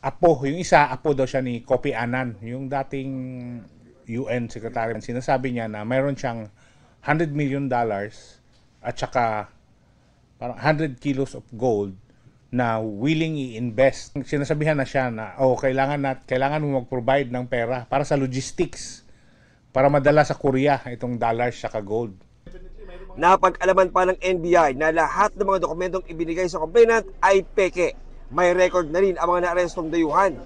apo, yung isa, apo daw siya ni Kofi Annan, yung dating UN Secretary. Sinasabi niya na mayroon siyang $100 million at saka parang 100 kilos of gold na willing i-invest. Sinasabihan na siya na kailangan mo mag-provide ng pera para sa logistics para madala sa Korea itong dollars saka gold. Napag-alaman pa ng NBI na lahat ng mga dokumentong ibinigay sa complainant ay peke. May record na rin ang mga naarestong dayuhan.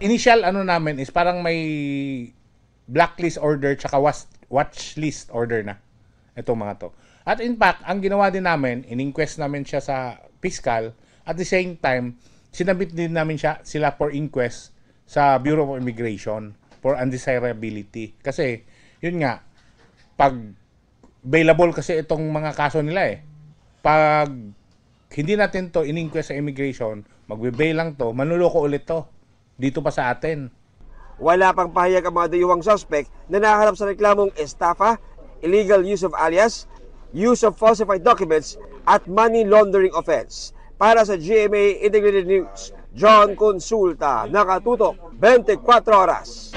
Initial namin is parang may blacklist order tsaka watchlist order na itong mga to. At in fact, ang ginawa din namin, in-inquest namin siya sa fiscal. At the same time, sinabit din namin sila for inquest sa Bureau of Immigration for undesirability. Kasi, yun nga, pag available kasi itong mga kaso nila pag hindi natin to in-inquest sa immigration, magbe-bail lang to, manluloko ulit to dito pa sa atin. Wala pang pahayag ang mga dayuhang suspect na naharap sa reklamong estafa, illegal use of alias, use of falsified documents at money laundering offense. Para sa GMA Integrated News, John Consulta, nakatutok 24 oras.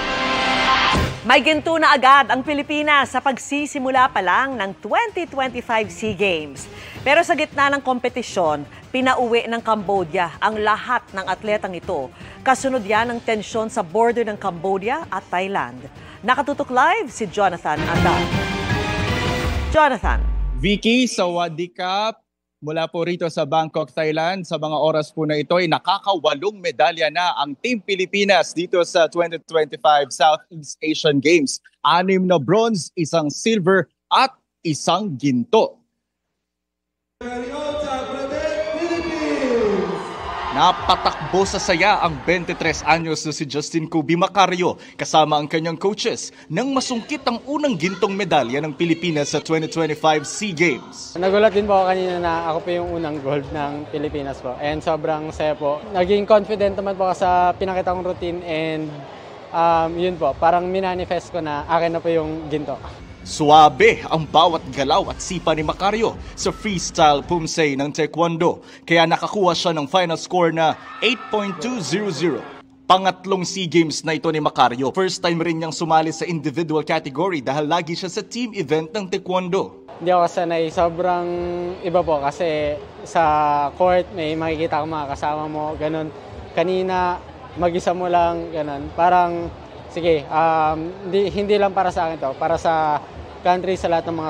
May ginto na agad ang Pilipinas sa pagsisimula pa lang ng 2025 SEA Games. Pero sa gitna ng kompetisyon, pinauwi ng Cambodia ang lahat ng atletang ito. Kasunod yan ng tensyon sa border ng Cambodia at Thailand. Nakatutok live si Jonathan Andan. Jonathan. Vicky, sawadee-kap. Mula po rito sa Bangkok, Thailand, sa mga oras po na ito ay nakaka-8 medalya na ang Team Pilipinas dito sa 2025 Southeast Asian Games. 6 na bronze, 1 silver at 1 ginto. Napatakbo sa saya ang 23 anyos na si Justin Kobe Macario kasama ang kanyang coaches nang masungkit ang unang gintong medalya ng Pilipinas sa 2025 SEA Games. Nagulat din po ako kanina na ako po yung unang gold ng Pilipinas po and sobrang saya po. Naging confident naman po ako sa pinakita kong routine and yun po, parang minanifest ko na akin na po yung ginto. Suabe ang bawat galaw at sipa ni Macario sa freestyle pumsay ng Taekwondo, kaya nakakuha siya ng final score na 8.200. Pangatlong SEA Games na ito ni Macario. First time rin niyang sumali sa individual category dahil lagi siya sa team event ng Taekwondo. Hindi ako sanay, sobrang iba po kasi sa court may makikita kang mga kasama mo, ganun. Kanina mag-isa mo lang, ganun. Parang sige, hindi lang para sa akin to, para sa country, sa lahat ng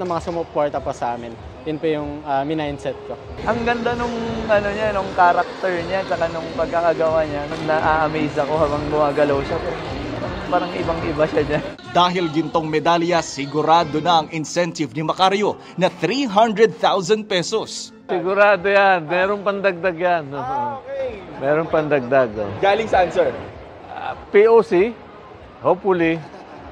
mga sumuporta po sa amin. Yun po yung mindset ko. Ang ganda nung nung character niya, saka nung pagkakagawa niya, na-amaze ako habang gumagalaw siya. Parang ibang-iba siya dyan. Dahil gintong medalya, sigurado na ang incentive ni Macario na 300,000 pesos. Sigurado yan. Meron pandagdag yan. Meron pandagdag. Galing saan, sir? POC, hopefully,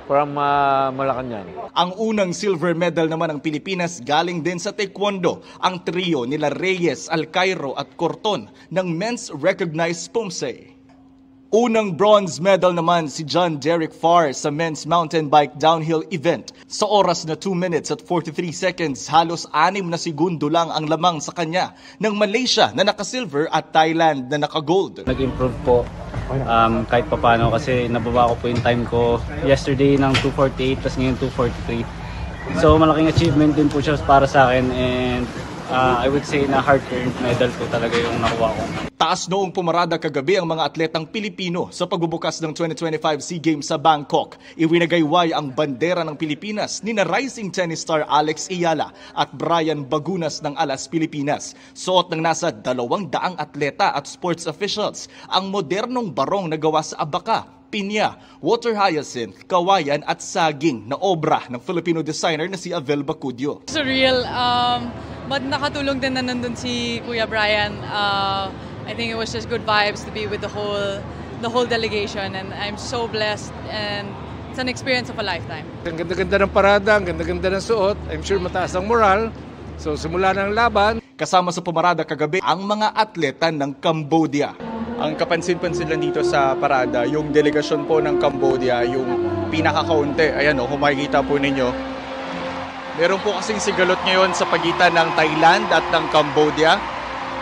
from Malacanang. Ang unang silver medal naman ng Pilipinas galing din sa Taekwondo, ang trio nila Reyes, Alcairo at Corton ng men's recognized pumsay. Unang bronze medal naman si John Derek Farr sa men's mountain bike downhill event. Sa oras na 2 minutes at 43 seconds, halos 6 na segundo lang ang lamang sa kanya ng Malaysia na naka-silver at Thailand na naka-gold. Nag-improve po kahit papano kasi nababa ko po yung time ko yesterday ng 2:48 tapos ngayon 2:43. So malaking achievement din po siya para sa akin and I would say na hard-earned medal po talaga yung nakuha ko. Taas noong pumarada kagabi ang mga atletang Pilipino sa pagbubukas ng 2025 SEA Games sa Bangkok. Iwinagayway ang bandera ng Pilipinas ni na rising tennis star Alex Ayala at Brian Bagunas ng Alas Pilipinas. Suot ng nasa 200 atleta at sports officials ang modernong barong na gawa sa abaka, pinya, water hyacinth, kawayan at saging na obra ng Filipino designer na si Avel Bacudio. Surreal. Nakatulong din na nandun si Kuya Brian. I think it was just good vibes to be with the whole delegation and I'm so blessed and it's an experience of a lifetime. Ang ganda-ganda ng parada, ang ganda-ganda ng suot. I'm sure mataas ang moral. So simula ng laban. Kasama sa pumarada kagabi ang mga atleta ng Cambodia. Ang kapansin-pansin lang dito sa parada, yung delegasyon po ng Cambodia, yung pinakakaunti. Ayan o, kung makikita po ninyo. Meron po kasing sigalot ngayon sa pagitan ng Thailand at ng Cambodia.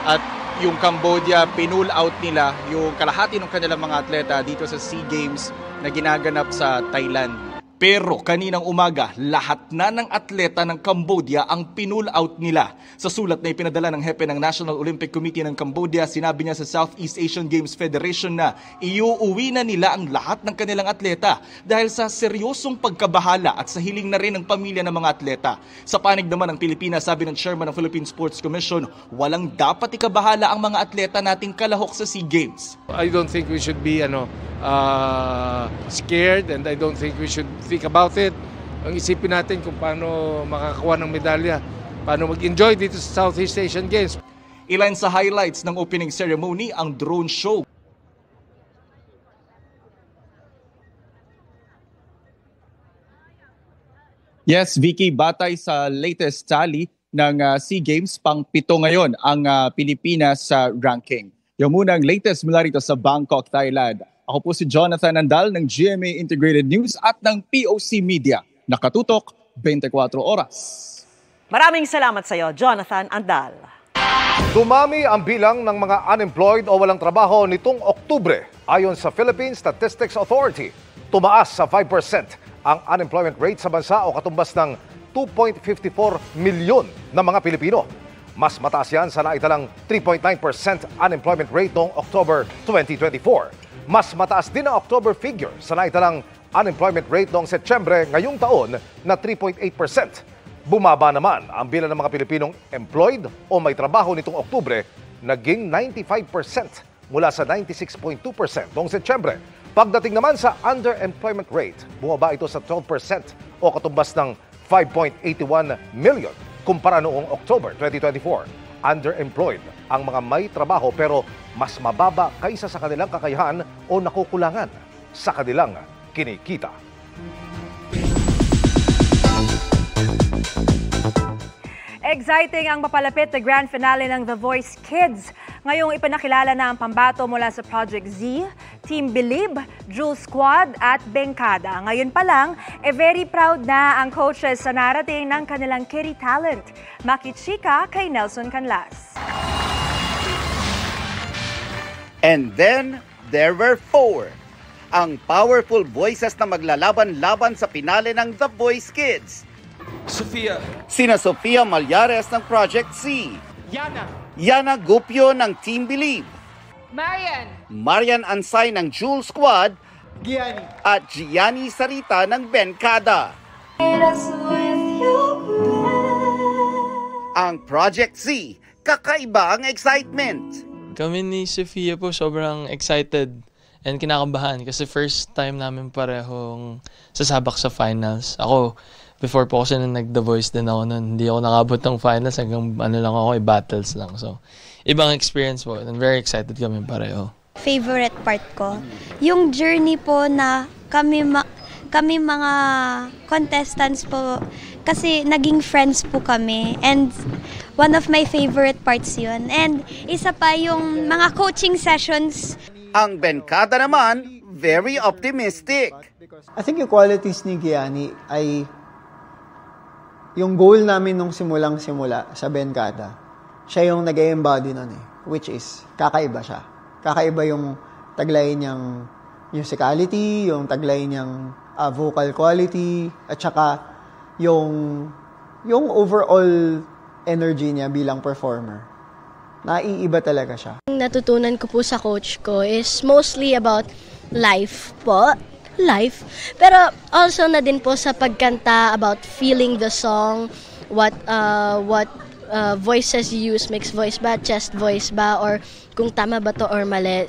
At yung Cambodia, pinull out nila yung kalahati ng kanilang mga atleta dito sa SEA Games na ginaganap sa Thailand. Pero kaninang umaga, lahat na ng atleta ng Cambodia ang pinull out nila. Sa sulat na ipinadala ng hepe ng National Olympic Committee ng Cambodia, sinabi niya sa Southeast Asian Games Federation na iuuwi na nila ang lahat ng kanilang atleta dahil sa seryosong pagkabahala at sa hiling na rin ng pamilya ng mga atleta. Sa panig naman ng Pilipinas, sabi ng Chairman ng Philippine Sports Commission, walang dapat ikabahala ang mga atleta nating kalahok sa SEA Games. I don't think we should be scared and I don't think we should think about it. Ang isipin natin kung paano makakuha ng medalya, paano mag-enjoy dito sa Southeast Asian Games. Ilan sa highlights ng opening ceremony ang drone show. Yes, Vicky, batay sa latest tally, ng SEA Games. Pang-7 ngayon ang Pilipinas sa ranking. Yung munang latest mula rito sa Bangkok, Thailand. Ako po si Jonathan Andal ng GMA Integrated News at ng POC Media. Nakatutok 24 oras. Maraming salamat sa iyo, Jonathan Andal. Dumami ang bilang ng mga unemployed o walang trabaho nitong Oktubre. Ayon sa Philippine Statistics Authority, tumaas sa 5% ang unemployment rate sa bansa o katumbas ng 2.54 milyon na mga Pilipino. Mas mataas yan sa naitalang 3.9% unemployment rate noong October 2024. Mas mataas din ang October figure sa naitalang unemployment rate noong Setyembre ngayong taon na 3.8%. Bumaba naman ang bilang ng mga Pilipinong employed o may trabaho nitong Oktubre, naging 95% mula sa 96.2% noong Setyembre. Pagdating naman sa underemployment rate, bumaba ito sa 12% o katumbas ng 5.81 million kumpara noong October 2024. Underemployed ang mga may trabaho pero mas mababa kaysa sa kanilang kakayahan o nakukulangan sa kanilang kinikita. Exciting ang mapalapit na grand finale ng The Voice Kids. Ngayong ipinakilala na ang pambato mula sa Project Z, Team Believe, Jewel Squad at Benkada. Ngayon pa lang, very proud na ang coaches sa narating ng kanilang kitty talent. Makichika kay Nelson Canlas. And then, there were 4. Ang powerful voices na maglalaban-laban sa finale ng The Voice Kids. Sina Sofia Malyares ng Project C. Yana Gupio ng Team Believe. Marian Ansay ng Jewel Squad. At Gianni Sarita ng Benkada. Ang Project Z, kakaiba ang excitement. Kami ni Sofia po sobrang excited and kinakabahan kasi first time namin parehong sasabak sa finals. Ako, before po kasi nag-The Voice din ako nun, hindi ako nakabot ng finals hanggang lang ako, battles lang. So, ibang experience po and very excited kami pareho. Favorite part ko, yung journey po na kami mga contestants po, kasi naging friends po kami and one of my favorite parts yun. And isa pa yung mga coaching sessions. Ang Benkada naman, very optimistic. I think yung qualities ni Gianni ay yung goal namin nung simulang-simula sa Benkada. Siya yung nag-embody nun which is kakaiba siya. Kakaiba yung taglay niyang musicality, yung taglay niyang vocal quality, at saka yung overall energy niya bilang performer. Naiiba talaga siya. Natutunan ko po sa coach ko is mostly about life po. Life. Pero also na din po sa pagkanta about feeling the song, what voices you use, mixed voice ba, chest voice ba, or kung tama ba to or mali.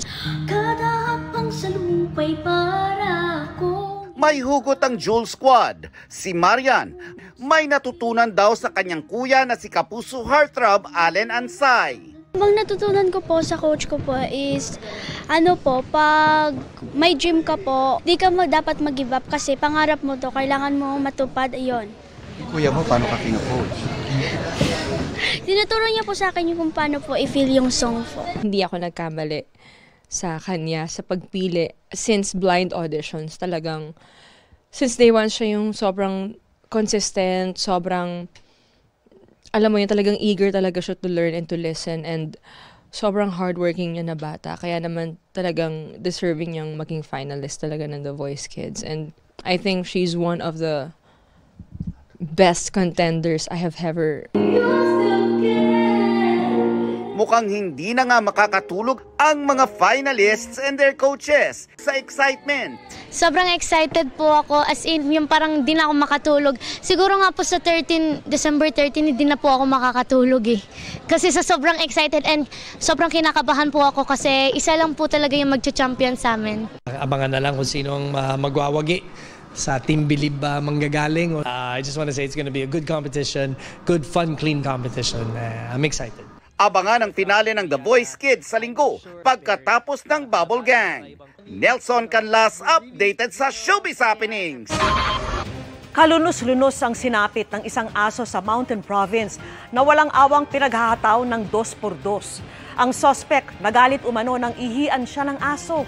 Kada hapang sa lupay para ko. May hugot ang Jewel Squad. Si Marian, may natutunan daw sa kanyang kuya na si Kapuso Heartthrob Allen Ansay. Ang natutunan ko po sa coach ko po is, pag may dream ka po, di ka dapat mag-give up kasi pangarap mo to, kailangan mo matupad, iyon. Kuya mo, paano ka kino-coach? Tinuturo niya po sa akin yung kung paano po i-feel yung song po. Hindi ako nagkamali sa kanya sa pagpili since blind auditions. Talagang, since day one siya yung sobrang consistent, sobrang alam mo yun, talagang eager talaga siya to learn and to listen, and sobrang hardworking niya na bata. Kaya naman talagang deserving niyang maging finalist talaga ng The Voice Kids. And I think she's one of the best contenders I have ever. Mukhang hindi na nga makakatulog ang mga finalists and their coaches sa excitement. Sobrang excited po ako, as in yung parang di na ako makatulog. Siguro nga po sa December 13, hindi na po ako makakatulog eh. Kasi sa sobrang excited and sobrang kinakabahan po ako kasi isa lang po talaga yung magcha-champion sa amin. Abangan na lang kung sino ang magwawagi sa Team Believe manggagaling. I just want to say it's going to be a good competition, good, fun, clean competition. I'm excited. Abangan ang finale ng The Voice Kids sa linggo pagkatapos ng Bubble Gang. Nelson Canlas updated sa Showbiz Happenings. Kalunos-lunos ang sinapit ng isang aso sa Mountain Province na walang awang pinaghahataw ng 2x2. Ang suspect nagalit umano nang ihian siya ng aso.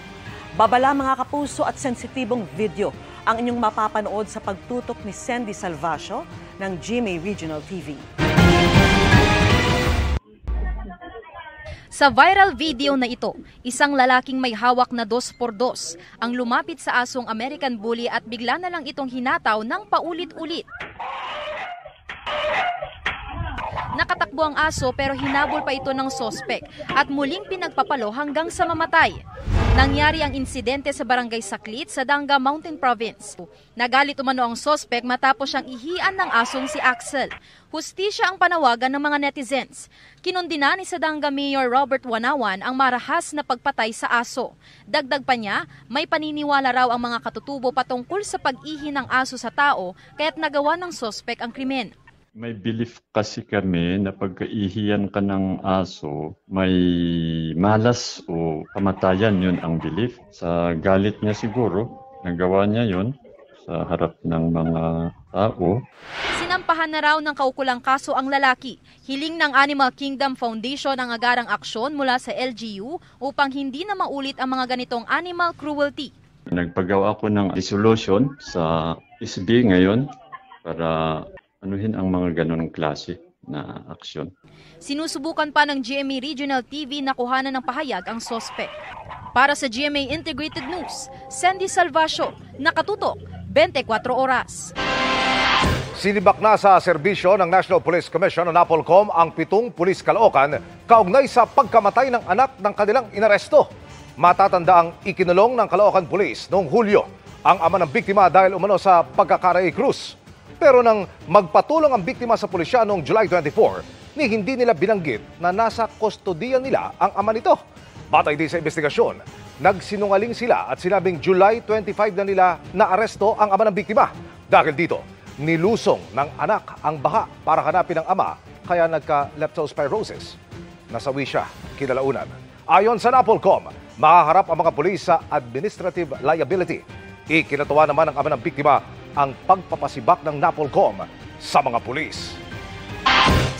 Babala mga kapuso at sensitibong video ang inyong mapapanood sa pagtutok ni Sandy Salvacio ng GMA Regional TV. Sa viral video na ito, isang lalaking may hawak na 2x2 ang lumapit sa asong American Bully at bigla na lang itong hinataw ng paulit-ulit. Nakatakbo ang aso pero hinabol pa ito ng sospek at muling pinagpapalo hanggang sa mamatay. Nangyari ang insidente sa Barangay Saklit sa Danga Mountain Province. Nagalit umano ang sospek matapos siyang ihian ng asong si Axel. Hustisya ang panawagan ng mga netizens. Kinundina ni Sadanga Mayor Robert Wanawan ang marahas na pagpatay sa aso. Dagdag pa niya, may paniniwala raw ang mga katutubo patungkol sa pag-ihi ng aso sa tao kaya't nagawa ng sospek ang krimen. May belief kasi kami na pagkaihiyan ka ng aso, may malas o kamatayan, yun ang belief. Sa galit niya siguro, nagawa niya yun sa harap ng mga tao. Sinampahan na raw ng kaukulang kaso ang lalaki. Hiling ng Animal Kingdom Foundation ang agarang aksyon mula sa LGU upang hindi na maulit ang mga ganitong animal cruelty. Nagpagawa ako ng resolution sa SB ngayon para anuhin ang mga ganong klase na aksyon. Sinusubukan pa ng GMA Regional TV na kuhanan ng pahayag ang sospek. Para sa GMA Integrated News, Sandy Salvacio, nakatutok 24 oras. Sinibak na sa serbisyo ng National Police Commission o NAPOLCOM ang 7 pulis Caloocan kaugnay sa pagkamatay ng anak ng kanilang inaresto. Matatanda ang ikinulong ng Caloocan Police noong Hulyo ang ama ng biktima dahil umano sa pagkakaray krus. Pero nang magpatulong ang biktima sa pulisya noong July 24, hindi nila binanggit na nasa kustodiya nila ang ama nito. Batay din sa investigasyon, nagsinungaling sila at sinabing July 25 na nila naaresto ang ama ng biktima. Dahil dito, nilusong ng anak ang baha para hanapin ang ama kaya nagka-leptospirosis. Nasawi siya kinalaunan. Ayon sa NAPOLCOM, makaharap ang mga pulis sa administrative liability. Ikinatuwa naman ng ama ng biktima ang pagpapasibak ng NAPOLCOM sa mga pulis.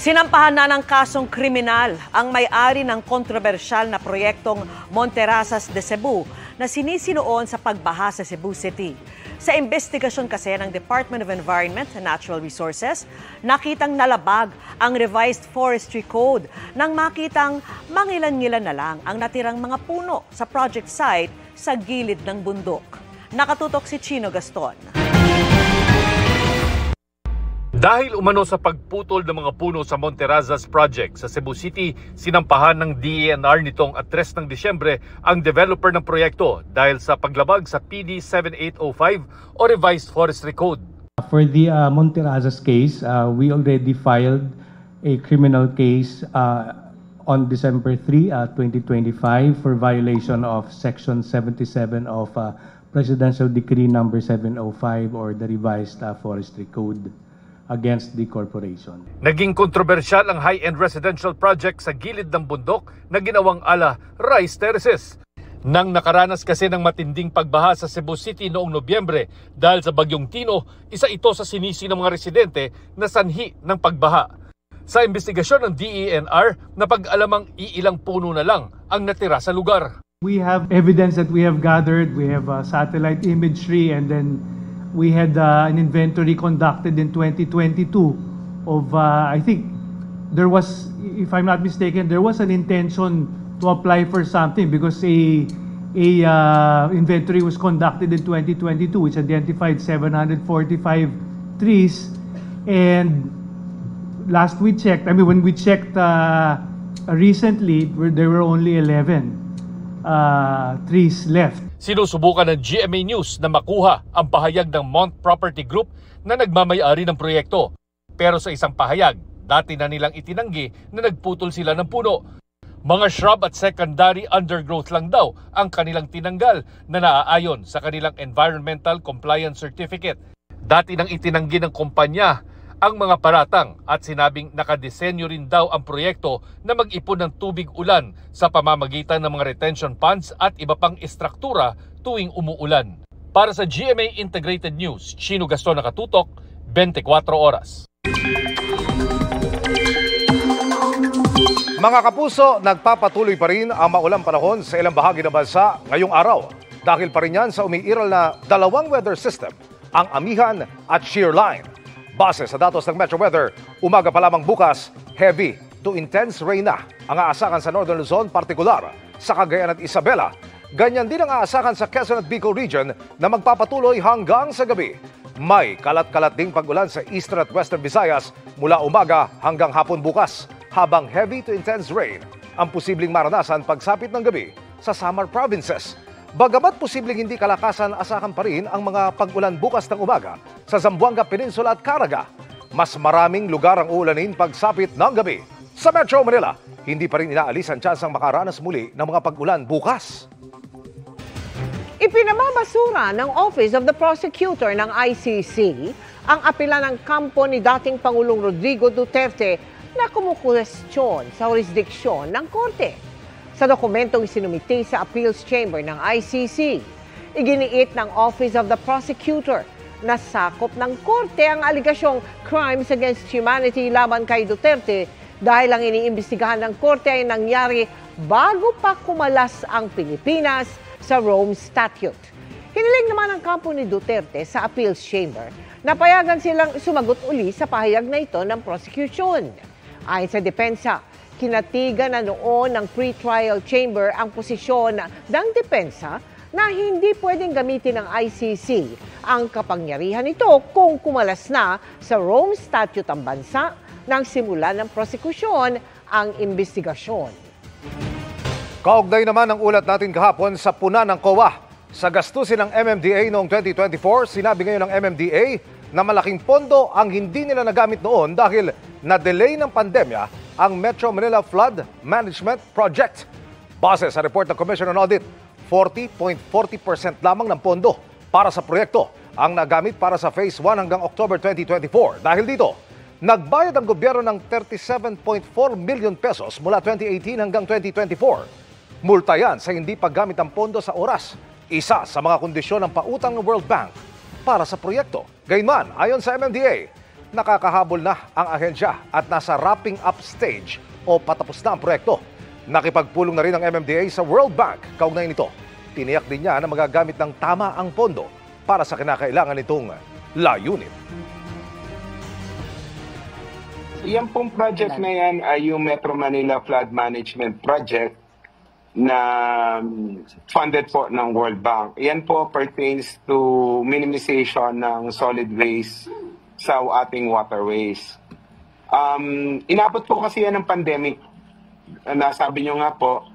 Sinampahan na ng kasong kriminal ang may-ari ng kontrobersyal na proyektong Monterrazas de Cebu na sinisinoon sa pagbaha sa Cebu City. Sa investigasyon kasi ng Department of Environment and Natural Resources, nakitang nalabag ang revised forestry code nang makitang mangilan-ngilan na lang ang natirang mga puno sa project site sa gilid ng bundok. Nakatutok si Chino Gaston. Dahil umano sa pagputol ng mga puno sa Monterrazas Project sa Cebu City, sinampahan ng DENR nitong 3 ng Disyembre ang developer ng proyekto dahil sa paglabag sa PD 7805 o Revised Forestry Code. For the Monterrazas case, we already filed a criminal case on December 3, 2025 for violation of Section 77 of Presidential Decree number 705 or the Revised Forestry Code against the corporation. Naging kontrobersyal ang high-end residential project sa gilid ng bundok na ginawang ala rice terraces. Nang nakaranas kasi ng matinding pagbaha sa Cebu City noong Nobyembre dahil sa bagyong Tino, isa ito sa sinisi ng mga residente na sanhi ng pagbaha. Sa investigasyon ng DENR, napag-alamang iilang puno na lang ang natira sa lugar. We have evidence that we have gathered, we have satellite imagery, and then we had an inventory conducted in 2022 of, I think, there was, if I'm not mistaken, there was an intention to apply for something because a inventory was conducted in 2022 which identified 745 trees, and last we checked, when we checked recently, there were only 11 trees left. Sinusubukan ng GMA News na makuha ang pahayag ng Mont Property Group na nagmamay-ari ng proyekto. Pero sa isang pahayag, dati na nilang itinanggi na nagputol sila ng puno. Mga shrub at secondary undergrowth lang daw ang kanilang tinanggal na naaayon sa kanilang Environmental Compliance Certificate. Dati nang itinanggi ng kumpanya ang mga paratang at sinabing nakadesenyo rin daw ang proyekto na mag-ipon ng tubig ulan sa pamamagitan ng mga retention ponds at iba pang istruktura tuwing umuulan. Para sa GMA Integrated News, Chino Gaston nakatutok, 24 oras. Mga kapuso, nagpapatuloy pa rin ang maulang panahon sa ilang bahagi ng bansa ngayong araw. Dahil pa rin yan sa umiiral na dalawang weather system, ang Amihan at Shear Line. Base sa datos ng Metro Weather, umaga pa lamang bukas, heavy to intense rain na ang aasakan sa Northern Luzon, partikular sa Cagayan at Isabela. Ganyan din ang aasakan sa Quezon at Bicol region na magpapatuloy hanggang sa gabi. May kalat-kalat ding pag-ulan sa Eastern at Western Visayas mula umaga hanggang hapon bukas, habang heavy to intense rain ang posibleng maranasan pagsapit ng gabi sa Samar provinces. Bagamat posibleng hindi kalakasan, asahan pa rin ang mga pag-ulan bukas ng umaga sa Zamboanga Peninsula at Caraga. Mas maraming lugar ang uulanin pagsapit ng gabi. Sa Metro Manila, hindi pa rin inaalis ang tsansang makaranas muli ng mga pag-ulan bukas. Ipinamabasura ng Office of the Prosecutor ng ICC ang apela ng kampo ni dating Pangulong Rodrigo Duterte na kumukwestiyon sa jurisdiksyon ng korte. Sa dokumentong isinumiti sa Appeals Chamber ng ICC, iginiit ng Office of the Prosecutor na sakop ng korte ang aligasyong crimes against humanity laban kay Duterte dahil ang iniimbestigahan ng korte ay nangyari bago pa kumalas ang Pilipinas sa Rome Statute. Hiniling naman ang kampo ni Duterte sa Appeals Chamber na payagan silang sumagot uli sa pahayag na ito ng prosecution. Ayon sa depensa, kinatigan na noon ng pre-trial chamber ang posisyon ng depensa na hindi pwedeng gamitin ng ICC ang kapangyarihan nito kung kumalas na sa Rome Statute ang bansa nang simula ng prosekusyon ang investigasyon. Kaugnay naman ang ulat natin kahapon sa puna ng COA. Sa gastusin ng MMDA noong 2024, sinabi ngayon ng MMDA na malaking pondo ang hindi nila nagamit noon dahil na-delay ng pandemya ang Metro Manila Flood Management Project. Base sa report ng Commission on Audit, 40.40% lamang ng pondo para sa proyekto ang nagamit para sa Phase 1 hanggang October 2024. Dahil dito, nagbayad ang gobyerno ng 37.4 million pesos mula 2018 hanggang 2024. Multa yan sa hindi paggamit ng pondo sa oras, isa sa mga kondisyon ng pautang ng World Bank para sa proyekto. Gayunman, ayon sa MMDA, nakakahabol na ang ahensya at nasa wrapping up stage o patapos na ang proyekto. Nakipagpulong na rin ang MMDA sa World Bank. Kaugnay nito, tiniyak din niya na magagamit ng tama ang pondo para sa kinakailangan nitong layunin. Yan pong project na yan ay yung Metro Manila Flood Management Project na funded po ng World Bank. Yan po pertains to minimization ng solid waste sa ating waterways. Inabot po kasi yan ng pandemic. Nasabi nyo nga po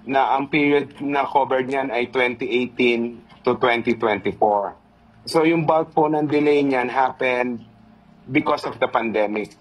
na ang period na covered niyan ay 2018 to 2024. So yung bulk po ng delay niyan happened because of the pandemic.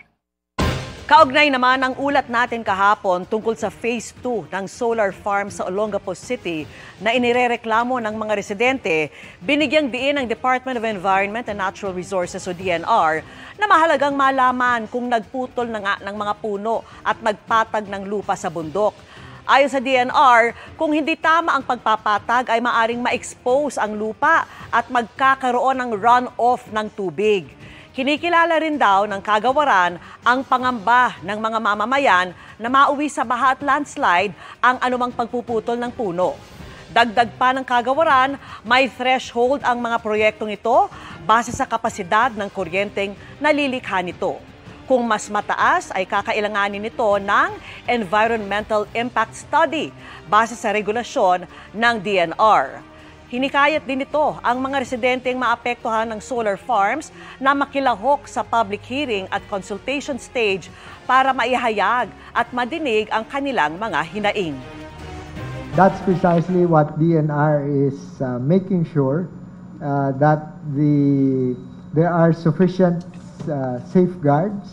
Kaugnay naman ang ulat natin kahapon tungkol sa Phase 2 ng solar farm sa Olongapo City na inirereklamo ng mga residente, binigyang diin ng Department of Environment and Natural Resources o DNR na mahalagang malaman kung nagputol na nga ng mga puno at magpatag ng lupa sa bundok. Ayon sa DNR, kung hindi tama ang pagpapatag ay maaring ma-expose ang lupa at magkakaroon ng runoff ng tubig. Kinikilala rin daw ng kagawaran ang pangamba ng mga mamamayan na mauwi sa baha at landslide ang anumang pagpuputol ng puno. Dagdag pa ng kagawaran, may threshold ang mga proyektong ito base sa kapasidad ng kuryenteng nalilikha nito. Kung mas mataas ay kakailanganin nito ng Environmental Impact Study base sa regulasyon ng DNR. Hinikayat din ito ang mga residenteng maapektuhan ng solar farms na makilahok sa public hearing at consultation stage para maihayag at madinig ang kanilang mga hinaing. That's precisely what DNR is making sure that there are sufficient safeguards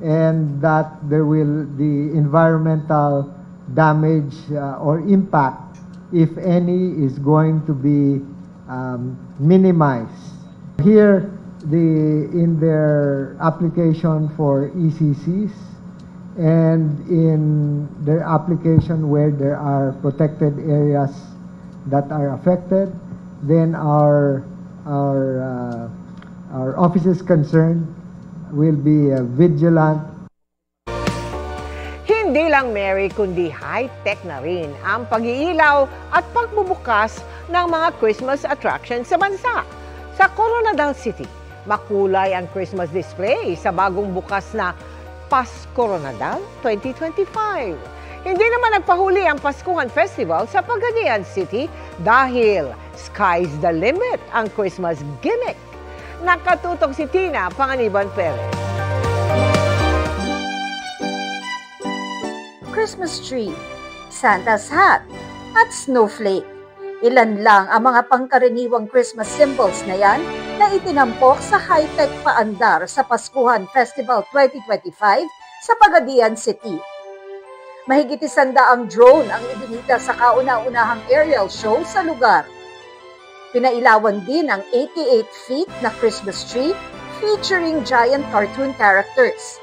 and that the environmental damage or impact, if any, is going to be minimized. Here, in their application for ECCs and in their application where there are protected areas that are affected, then our offices concerned will be vigilant. Hindi lang Mary kundi high-tech na rin ang pag-iilaw at pagbubukas ng mga Christmas attractions sa bansa. Sa Coronadal City, makulay ang Christmas display sa bagong bukas na Paskoronadal 2025. Hindi naman nagpahuli ang Paskuhan Festival sa Pagadian City dahil sky's the limit ang Christmas gimmick. Nakatutok si Tina Panganiban Perez. Christmas tree, Santa's hat, at snowflake. Ilan lang ang mga pangkaraniwang Christmas symbols na yan na itinampok sa high-tech paandar sa Paskuhan Festival 2025 sa Pagadian City. Mahigit 100 drone ang ibinita sa kauna-unahang aerial show sa lugar. Pinailawan din ang 88 feet na Christmas tree featuring giant cartoon characters.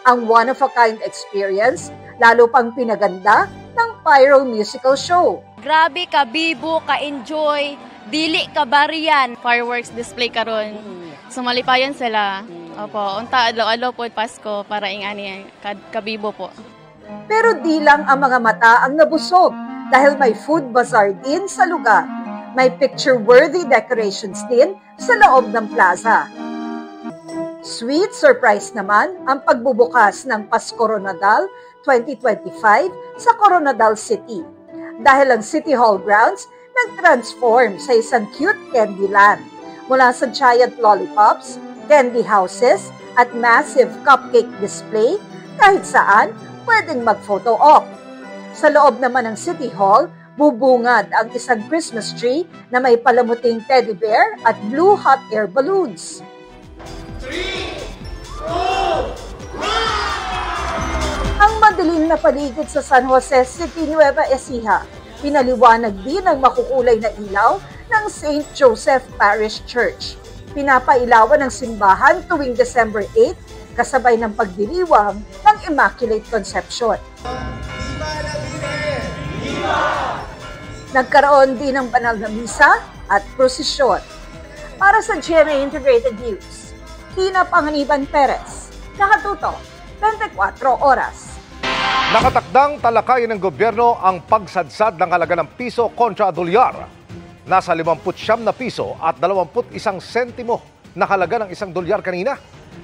Ang one-of-a-kind experience, lalo pang pinaganda ng Pyro Musical Show. Grabe ka, bibo, ka-enjoy, dili ka bariyan. Fireworks display karon. Sumalipayan sila. Opo, unta adlaw-adlaw po Pasko para ingani kabibo po. Pero di lang ang mga mata ang nabusog dahil may food bazaar din sa lugar. May picture-worthy decorations din sa loob ng plaza. Sweet surprise naman ang pagbubukas ng Paskoronadal 2025 sa Coronadal City dahil ang City Hall grounds nag-transform sa isang cute candy land mula sa giant lollipops, candy houses at massive cupcake display kahit saan pwedeng mag-photo op. Sa loob naman ng City Hall, bubungad ang isang Christmas tree na may palamuting teddy bear at blue hot air balloons. 3, 2, 1! Ang madilim na paligid sa San Jose City, Nueva Ecija, pinaliwanag din ang makukulay na ilaw ng St. Joseph Parish Church. Pinapailawan ng simbahan tuwing December 8, kasabay ng pagdiriwang ng Immaculate Conception. Nagkaroon din ng banal na misa at prosesyon. Para sa GMA Integrated News, Tina Panganiban Perez, nakatutok 24 oras. Nakatakdang talakayin ng gobyerno ang pagsadsad ng halaga ng piso kontra dolyar. Nasa 59 na piso at 21 sentimo na halaga ng $1 kanina.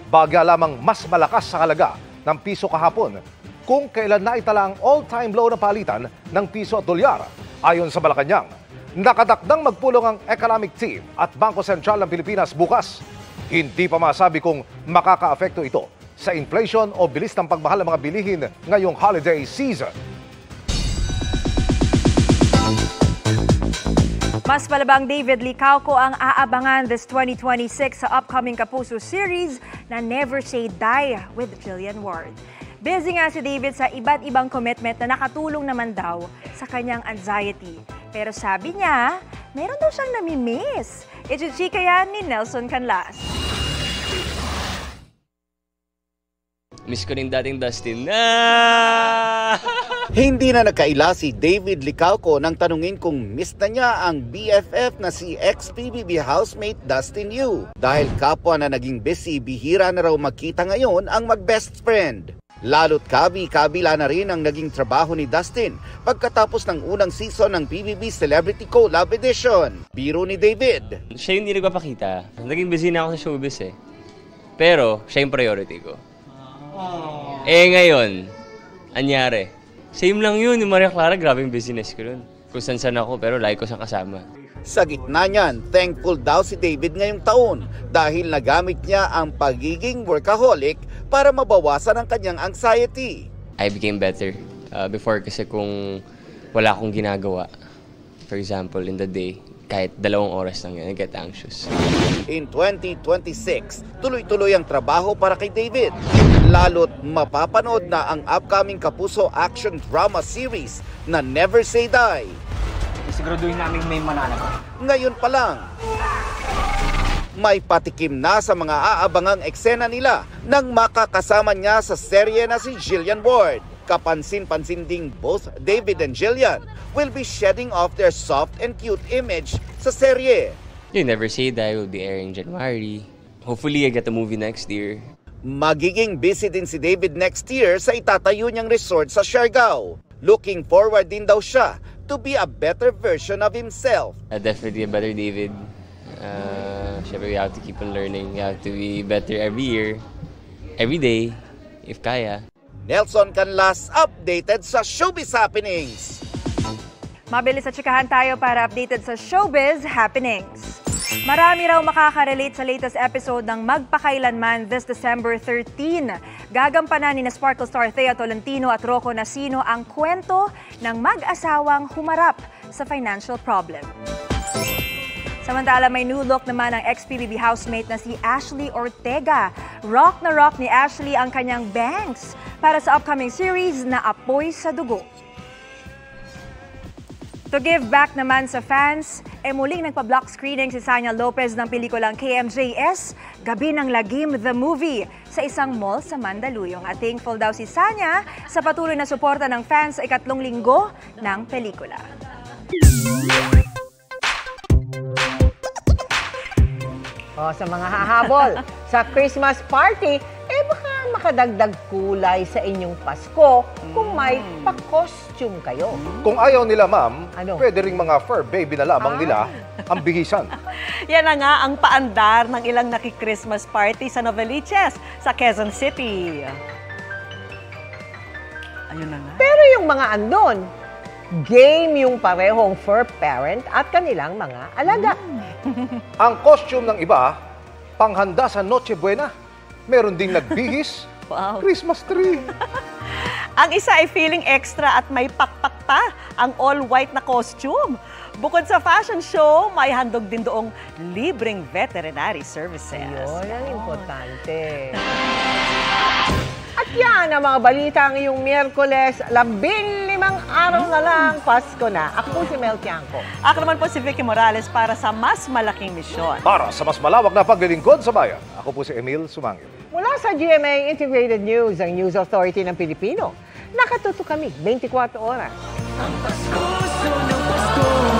Bagya lamang mas malakas sa halaga ng piso kahapon kung kailan naitala ang all-time low na palitan ng piso at dolyar. Ayon sa Malacanang, nakatakdang magpulong ang economic team at Bangko Sentral ng Pilipinas bukas. Hindi pa masabi kung makaka-apekto ito sa inflation o bilis ng pagmahal ng mga bilihin ngayong holiday season. Mas palabang David Licauco ang aabangan this 2026 sa upcoming Kapuso series na Never Say Die with Jillian Ward. Busy nga si David sa iba't ibang commitment na nakatulong naman daw sa kanyang anxiety. Pero sabi niya, meron daw siyang nami-miss. Ichichika yan ni Nelson Canlas. Miss ko rin dating Dustin. Hindi na nagkaila si David Licauco nang tanungin kung miss na niya ang BFF na si ex-PBB housemate Dustin Yu. Dahil kapwa na naging busy, bihira na raw magkita ngayon ang mag-best friend. Lalo't kabila na rin ang naging trabaho ni Dustin pagkatapos ng unang season ng PBB Celebrity Collab Edition. Biro ni David. Siya yung hindi nagpapakita. Naging busy na ako sa showbiz eh. Pero siya yung priority ko. Ngayon, anyari. Same lang yun, yung Maria Clara, grabing business ko nun. Kung saan ako, pero lagi ko siyang kasama. Sa gitna niyan, thankful daw si David ngayong taon dahil nagamit niya ang pagiging workaholic para mabawasan ang kanyang anxiety. I became better. Before kasi kung wala akong ginagawa, for example, in the day, kahit 2 oras lang yun, I get anxious. In 2026, tuloy-tuloy ang trabaho para kay David. Lalo't mapapanood na ang upcoming Kapuso action drama series na Never Say Die. Siguraduhin namin may mananagot. Ngayon pa lang, may patikim na sa mga aabangang eksena nila nang makakasama niya sa serye na si Jillian Ward. Kapansin-pansin ding both David and Jillian will be shedding off their soft and cute image sa serye. You Never Say Die will be airing January. Hopefully, I get a movie next year. Magiging busy din si David next year sa itatayo niyang resort sa Siargao. Looking forward din daw siya to be a better version of himself. Definitely a better David. Syempre, we have to keep on learning. We have to be better every year, every day, if kaya. Nelson Canlas, updated sa Showbiz Happenings. Mabilis sa tsikahan tayo para updated sa Showbiz Happenings. Marami raw makaka-relate sa latest episode ng Magpakailanman this December 13. Gagampanan ni Sparkle Star Thea Tolentino at Rocco Nacino ang kwento ng mag-asawang humarap sa financial problem. Samantala, may new look naman ang ex-PBB housemate na si Ashley Ortega. Rock na rock ni Ashley ang kanyang bangs para sa upcoming series na Apoy sa Dugo. To give back naman sa fans, muling nagpa-block screening si Sanya Lopez ng pelikulang KMJS, Gabi ng Lagim the Movie, sa isang mall sa Mandaluyong. At thankful daw si Sanya sa patuloy na suporta ng fans sa ikatlong linggo ng pelikula. Sa mga hahabol sa Christmas party, baka makadagdag kulay sa inyong Pasko kung may pa-costume kayo. Kung ayaw nila, ma'am, pwede ring mga fur baby na lamang nila ang bihisan. Yan na nga ang paandar ng ilang naki-Christmas party sa Novaliches sa Quezon City. Ayun na nga. Pero yung mga andon, game yung parehong fur parent at kanilang mga alaga. Ang costume ng iba, panghanda sa Noche Buena. Meron ding nagbihis, Christmas tree. Ang isa ay feeling extra at may pakpak pa ang all-white na costume. Bukod sa fashion show, may handog din doong libreng veterinary services. Yun, ang importante. At yan ang mga balita ngayong Miyerkules, 15 araw na lang, Pasko na. Ako po si Mel Tiangco. Ako naman po si Vicky Morales para sa mas malaking misyon. Para sa mas malawak na paglilingkod sa bayan, ako po si Emil Sumangil. Mula sa GMA Integrated News, ang News Authority ng Pilipino, nakatuto kami 24 oras. Ang Pasko, so ng Pasko.